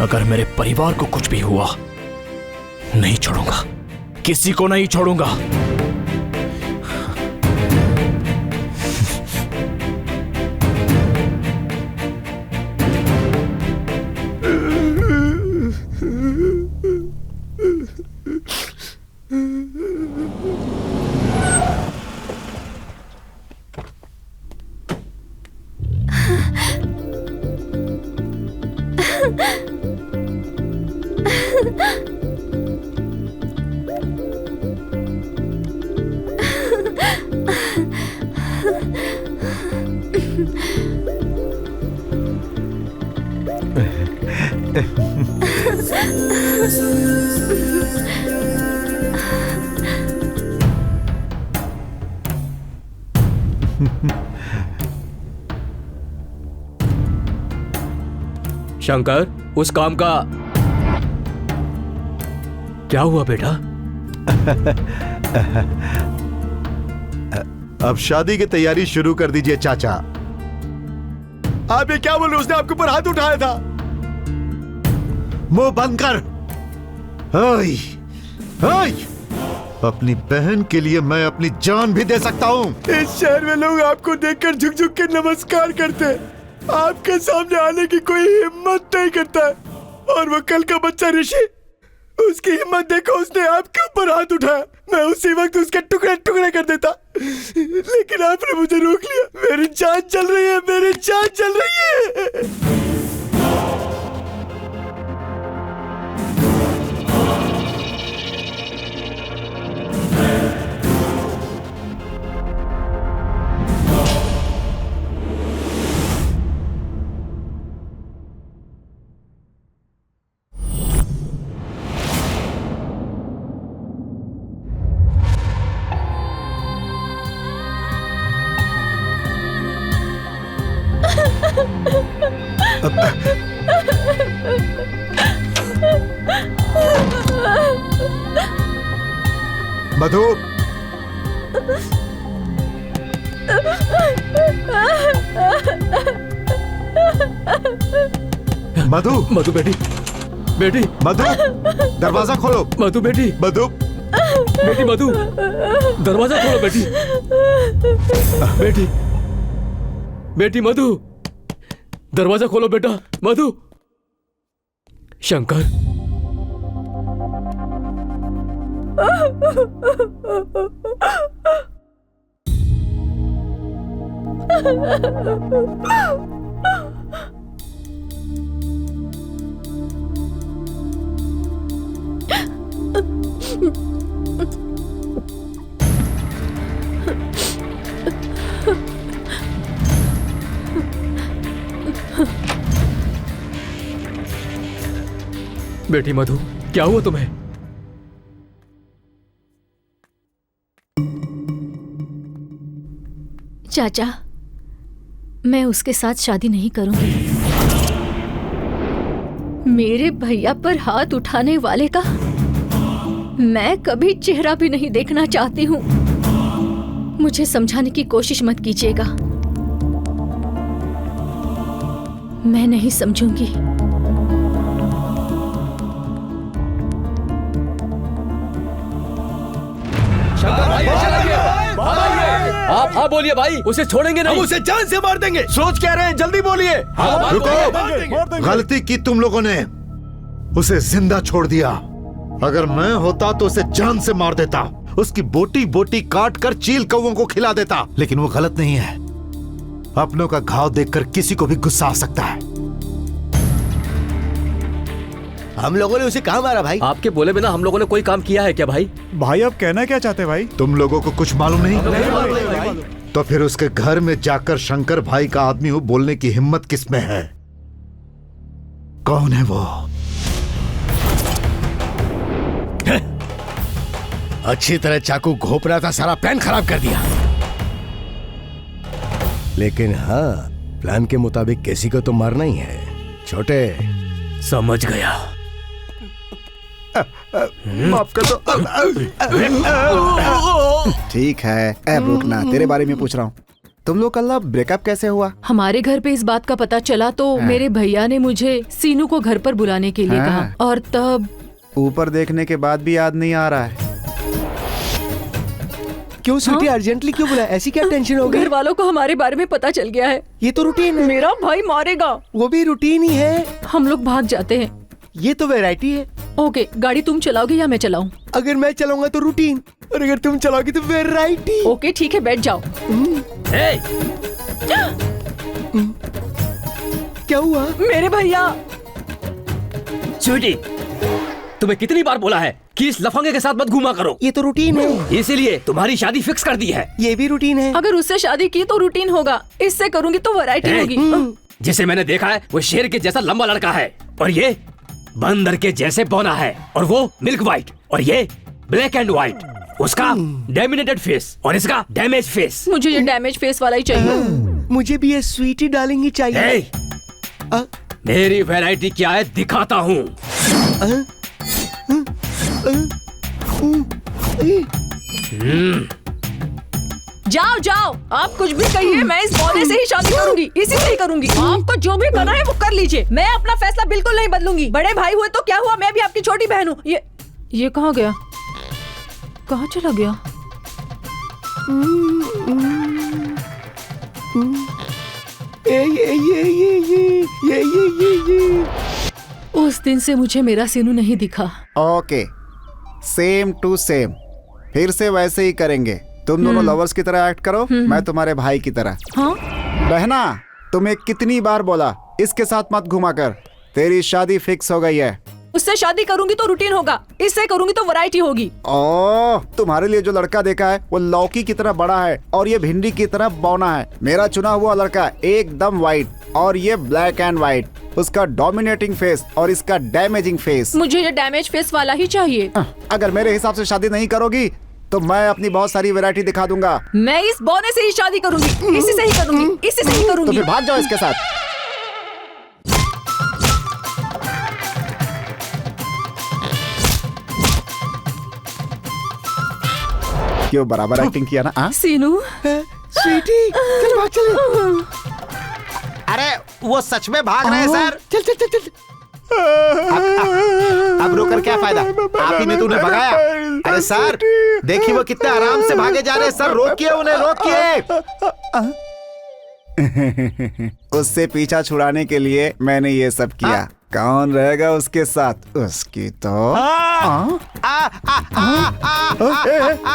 अगर मेरे परिवार को कुछ भी हुआ नहीं छोड़ूंगा, किसी को नहीं छोड़ूंगा। शंकर, उस काम का क्या हुआ बेटा? अब शादी की तैयारी शुरू कर दीजिए चाचा। आप ये क्या बोल रहे? उसने आपके ऊपर हाथ उठाया था। मुंह बंद कर। ओए, ओए, अपनी बहन के लिए मैं अपनी जान भी दे सकता हूँ। इस शहर में लोग आपको देखकर झुक झुक के नमस्कार करते हैं। आपके सामने आने की कोई हिम्मत नहीं करता है। और वो कल का बच्चा ऋषि, उसकी हिम्मत देखो, उसने आपके ऊपर हाथ उठाया। मैं उसी वक्त उसके टुकड़े टुकड़े कर देता, लेकिन आपने मुझे रोक लिया। मेरी जान चल रही है, मेरी जान चल रही है। मधु, मधु, मधु बेटी, बेटी, मधु, दरवाजा खोलो। मधु बेटी, मधु, बेटी, मधु, दरवाजा खोलो बेटी। बेटी, बेटी मधु, दरवाजा खोलो बेटा। मधु। शंकर, बेटी मधु, क्या हुआ तुम्हें? चाचा, मैं उसके साथ शादी नहीं करूंगी। मेरे भैया पर हाथ उठाने वाले का मैं कभी चेहरा भी नहीं देखना चाहती हूँ। मुझे समझाने की कोशिश मत कीजिएगा, मैं नहीं समझूंगी। आप हाँ बोलिए भाई, उसे छोड़ेंगे नहीं। हम उसे जान से मार देंगे। सोच क्या रहे हैं, जल्दी बोलिए। रुको, गलती की तुम लोगों ने, उसे जिंदा छोड़ दिया। अगर मैं होता तो उसे जान से मार देता, उसकी बोटी बोटी काट कर चील कौवों को खिला देता। लेकिन वो गलत नहीं है। अपनों का घाव देखकर किसी को भी गुस्सा आ सकता है। हम लोगों ने उसे कहाँ मारा भाई? आपके बोले बिना हम लोगों ने कोई काम किया है क्या भाई? भाई आप कहना क्या चाहते हैं भाई? तुम लोगों को कुछ मालूम नहीं? तो फिर उसके घर में जाकर शंकर भाई का आदमी हूं बोलने की हिम्मत किसमें है? कौन है वो? अच्छी तरह चाकू घोप रहा था, सारा प्लान खराब कर दिया। लेकिन हाँ, प्लान के मुताबिक किसी को तो मारना ही है। छोटे, समझ गया। माफ कर दो। ठीक है, अब रुकना, तेरे बारे में पूछ रहा हूँ। तुम लोग कल ब्रेकअप कैसे हुआ? हमारे घर पे इस बात का पता चला तो मेरे भैया ने मुझे सीनू को घर पर बुलाने के लिए कहा, और तब ऊपर देखने के बाद भी याद नहीं आ रहा है। क्यों स्वीटी, अर्जेंटली क्यों बुलाया? ऐसी क्या टेंशन हो गई? घर वालों को हमारे बारे में पता चल गया है। ये तो रूटीन है। मेरा भाई मारेगा। वो भी रूटीन ही है। हम लोग भाग जाते हैं। ये तो वैरायटी है। ओके, गाड़ी तुम चलाओगे या मैं चलाऊं? अगर मैं चलाऊंगा तो रूटीन, और अगर तुम चलाओगी तो वैरायटी। ओके ठीक है, बैठ जाओ। क्या हुआ? मेरे भैया। स्वीटी, तुम्हें कितनी बार बोला है कि इस लफंगे के साथ मत घूमा करो। ये तो रूटीन है। इसीलिए तुम्हारी शादी फिक्स कर दी है। ये भी रूटीन है। अगर उससे शादी की तो रूटीन होगा, इससे करूंगी तो वैरायटी होगी। जिसे मैंने देखा है वो शेर के जैसा लंबा लड़का है, और ये बंदर के जैसे बौना है, और वो मिल्क व्हाइट, और ये ब्लैक एंड व्हाइट। उसका डैमिनेटेड फेस और इसका डैमेज फेस। मुझे ये डैमेज फेस वाला ही चाहिए। मुझे भी ये स्वीटी डार्लिंग ही चाहिए। मेरी वैरायटी क्या है दिखाता हूँ। जाओ जाओ, आप कुछ भी कहिए, मैं इस बौने से ही शादी करूंगी, इसी से ही करूंगी। आपको जो भी करना है वो कर लीजिए, मैं अपना फैसला बिल्कुल नहीं बदलूंगी। बड़े भाई हुए तो क्या हुआ, मैं भी आपकी छोटी बहन हूँ। ये कहाँ गया, कहाँ चला गया? उस दिन से मुझे मेरा सीनू नहीं दिखा। ओके, सेम टू सेम, फिर से वैसे ही करेंगे। तुम दोनों लवर्स की तरह एक्ट करो, मैं तुम्हारे भाई की तरह। हाँ? बहना, तुम्हें कितनी बार बोला इसके साथ मत घुमा कर। तेरी शादी फिक्स हो गई है। उससे शादी करूंगी तो रूटीन होगा, इससे करूंगी तो वैरायटी होगी। ओह, तुम्हारे लिए जो लड़का देखा है वो लौकी की तरह बड़ा है और ये भिंडी की तरह बौना है। मेरा चुना हुआ लड़का एकदम व्हाइट और ये ब्लैक एंड व्हाइट। उसका डोमिनेटिंग फेस और इसका डैमेजिंग फेस। मुझे ये डैमेज फेस वाला ही चाहिए। अगर मेरे हिसाब से शादी नहीं करोगी तो मैं अपनी बहुत सारी वैरायटी दिखा दूंगा। मैं इस बौने से ही शादी करूंगी, इसी से ही करूंगी, इसी से ही करूंगी। तो फिर भाग जाओ इसके साथ। क्यों बराबर एक्टिंग किया ना? सीनू, स्वीटी, चल भाग चले। अरे वो सच में भाग रहे हैं सर। चल चल चल चल। अब रोकर क्या फायदा, आप ही ने तो उन्हें भगाया। अरे सर देखिए वो कितने आराम से भागे जा रहे हैं। सर रोकिए उन्हें, रोकिए। उससे पीछा छुड़ाने के लिए मैंने ये सब किया। कौन रहेगा उसके साथ? उसकी तो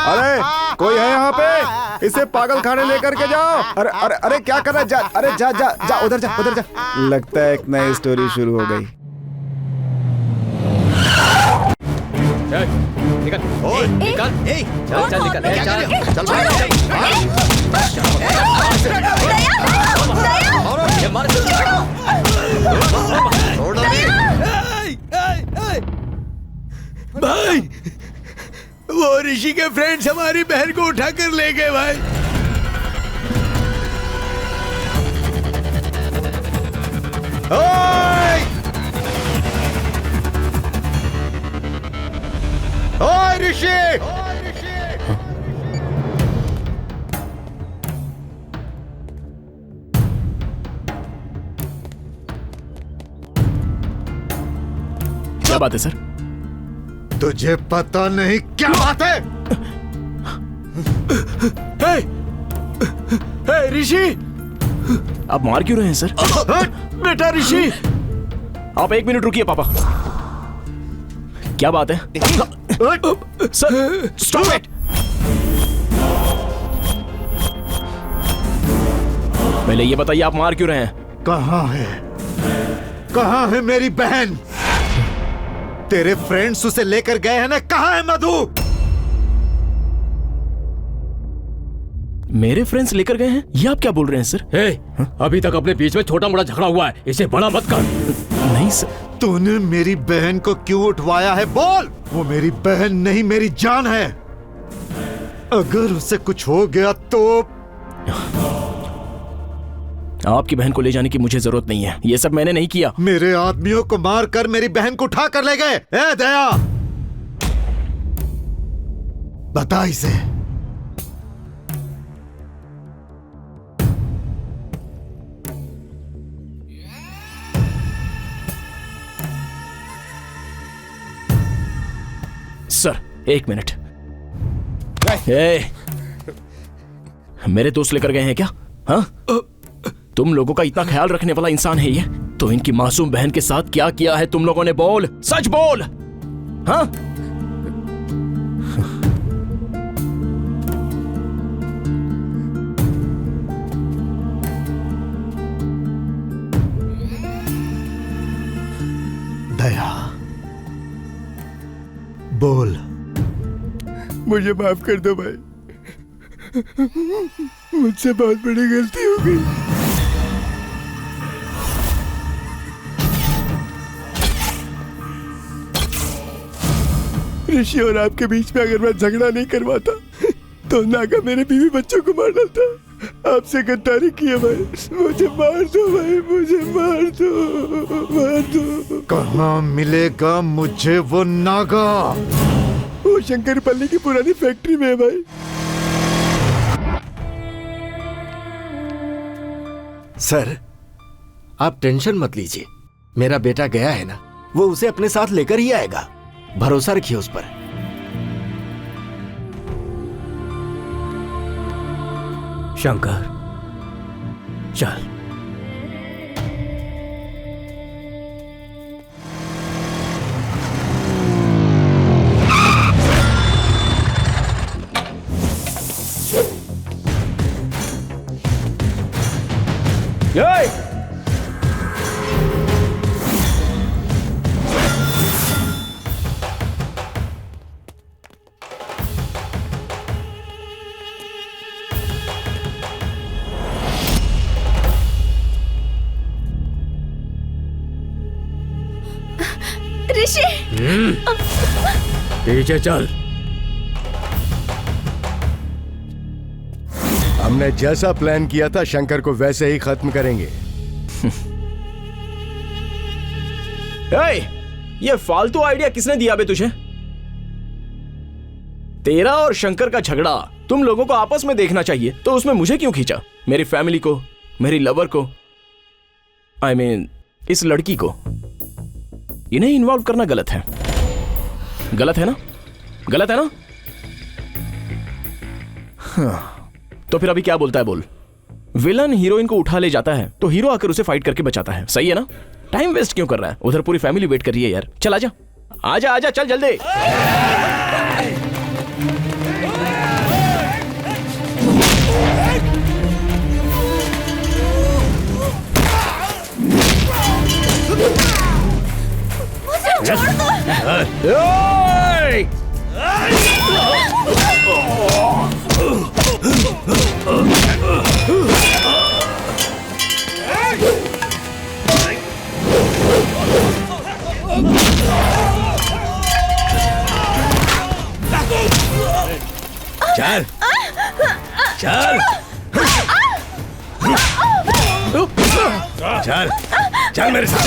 अरे कोई है यहाँ पे? इसे पागल खाने लेकर के जाओ। अरे अरे अरे क्या कर रहा है? जा, अरे जा जा जा, उधर जा, उधर जा। लगता है एक नई स्टोरी शुरू हो गई। निकल, निकल, चल चल निकल, चल भाई, वो ऋषि के फ्रेंड्स हमारी बहन को उठाकर ले गए भाई। ओए ऋषि! क्या बात है सर? तुझे पता नहीं क्या बात है? ऋषि, आप मार क्यों रहे हैं सर? बेटा ऋषि, आप 1 मिनट रुकिए पापा। क्या बात है? Sir stop it. पहले ये बताइए आप मार क्यों रहे हैं? कहाँ है, कहाँ है मेरी बहन? तेरे फ्रेंड्स उसे लेकर गए हैं ना? कहाँ है मधु? मेरे फ्रेंड्स लेकर गए हैं? ये आप क्या बोल रहे हैं सर? अभी तक अपने बीच में छोटा मोटा झगड़ा हुआ है, इसे बड़ा मत कर। नहीं सर। तूने मेरी बहन को क्यों उठवाया है? बोल। वो मेरी बहन नहीं, मेरी जान है। अगर उसे कुछ हो गया तो आपकी बहन को ले जाने की मुझे जरूरत नहीं है, ये सब मैंने नहीं किया। मेरे आदमियों को मारकर मेरी बहन को उठा कर ले गए। ए दया, बता इसे। Sir 1 minute. मेरे दोस्त लेकर गए हैं क्या? हाँ, तुम लोगों का इतना ख्याल रखने वाला इंसान है ये? तो इनकी मासूम बहन के साथ क्या किया है तुम लोगों ने? बोल, सच बोल। हाँ? दया, बोल। मुझे माफ कर दो भाई, मुझसे बहुत बड़ी गलती हो गई। ऋषि और आपके बीच में अगर मैं झगड़ा नहीं करवाता तो नागा मेरे बीवी बच्चों को मार डालता। आपसे गद्दारी की है भाई, मुझे मार दो भाई, मुझे मार दो। कहाँ मिलेगा मुझे वो नागा? वो शंकरपल्ली की पुरानी फैक्ट्री में है भाई। सर आप टेंशन मत लीजिए, मेरा बेटा गया है ना, वो उसे अपने साथ लेकर ही आएगा, भरोसा रखिए उस पर। शंकर चल। ऋषि पीछे चल। हमने जैसा प्लान किया था शंकर को वैसे ही खत्म करेंगे। ये फालतू आइडिया किसने दिया बे तुझे? तेरा और शंकर का झगड़ा तुम लोगों को आपस में देखना चाहिए, तो उसमें मुझे क्यों खींचा? मेरी फैमिली को, मेरी लवर को, I mean, इस लड़की को, इन्हें इन्वॉल्व करना गलत है। गलत है ना? गलत है ना? हाँ। तो फिर अभी क्या बोलता है बोल? विलन हीरोइन को उठा ले जाता है तो हीरो आकर उसे फाइट करके बचाता है, सही है ना? टाइम वेस्ट क्यों कर रहा है? उधर पूरी फैमिली वेट कर रही है यार। चल आजा आजा आजा, चल जल्दी। छोड़ दो। चल चल चल चल मेरे साथ।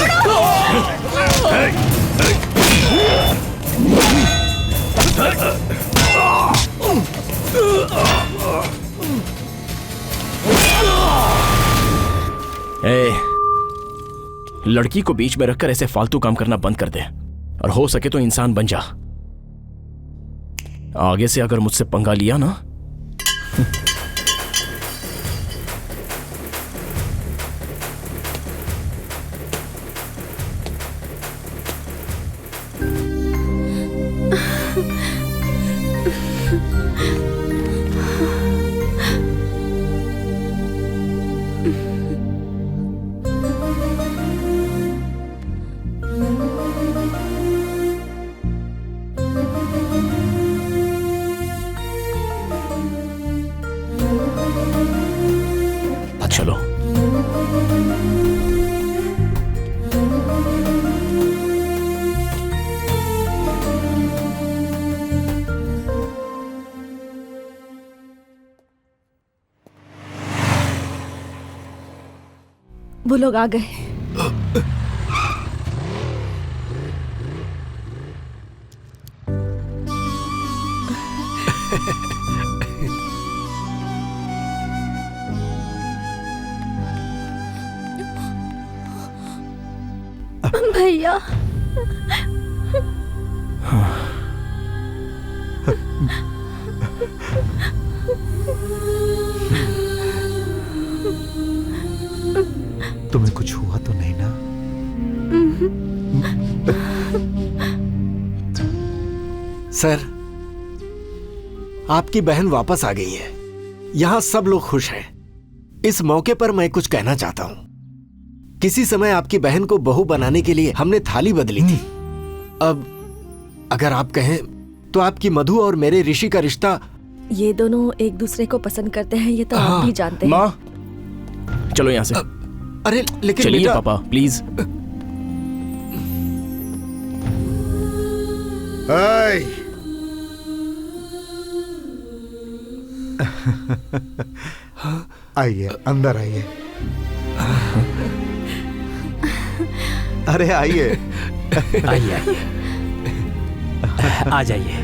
लड़की को बीच में रखकर ऐसे फालतू काम करना बंद कर दे, और हो सके तो इंसान बन जा। आगे से अगर मुझसे पंगा लिया ना, चलो। वो लोग आ गए। भैया तुम्हें कुछ हुआ तो नहीं ना? सर आपकी बहन वापस आ गई है, यहाँ सब लोग खुश हैं। इस मौके पर मैं कुछ कहना चाहता हूँ। किसी समय आपकी बहन को बहू बनाने के लिए हमने थाली बदली थी। अब अगर आप कहें तो आपकी मधु और मेरे ऋषि का रिश्ता, ये दोनों एक दूसरे को पसंद करते हैं, ये तो आप भी जानते हैं। माँ चलो यहाँ से। अरे लेकिन चलिए बेटा, पापा प्लीज। आइए, अंदर आइए। अरे आइए। आइए आइए, आ जाइए।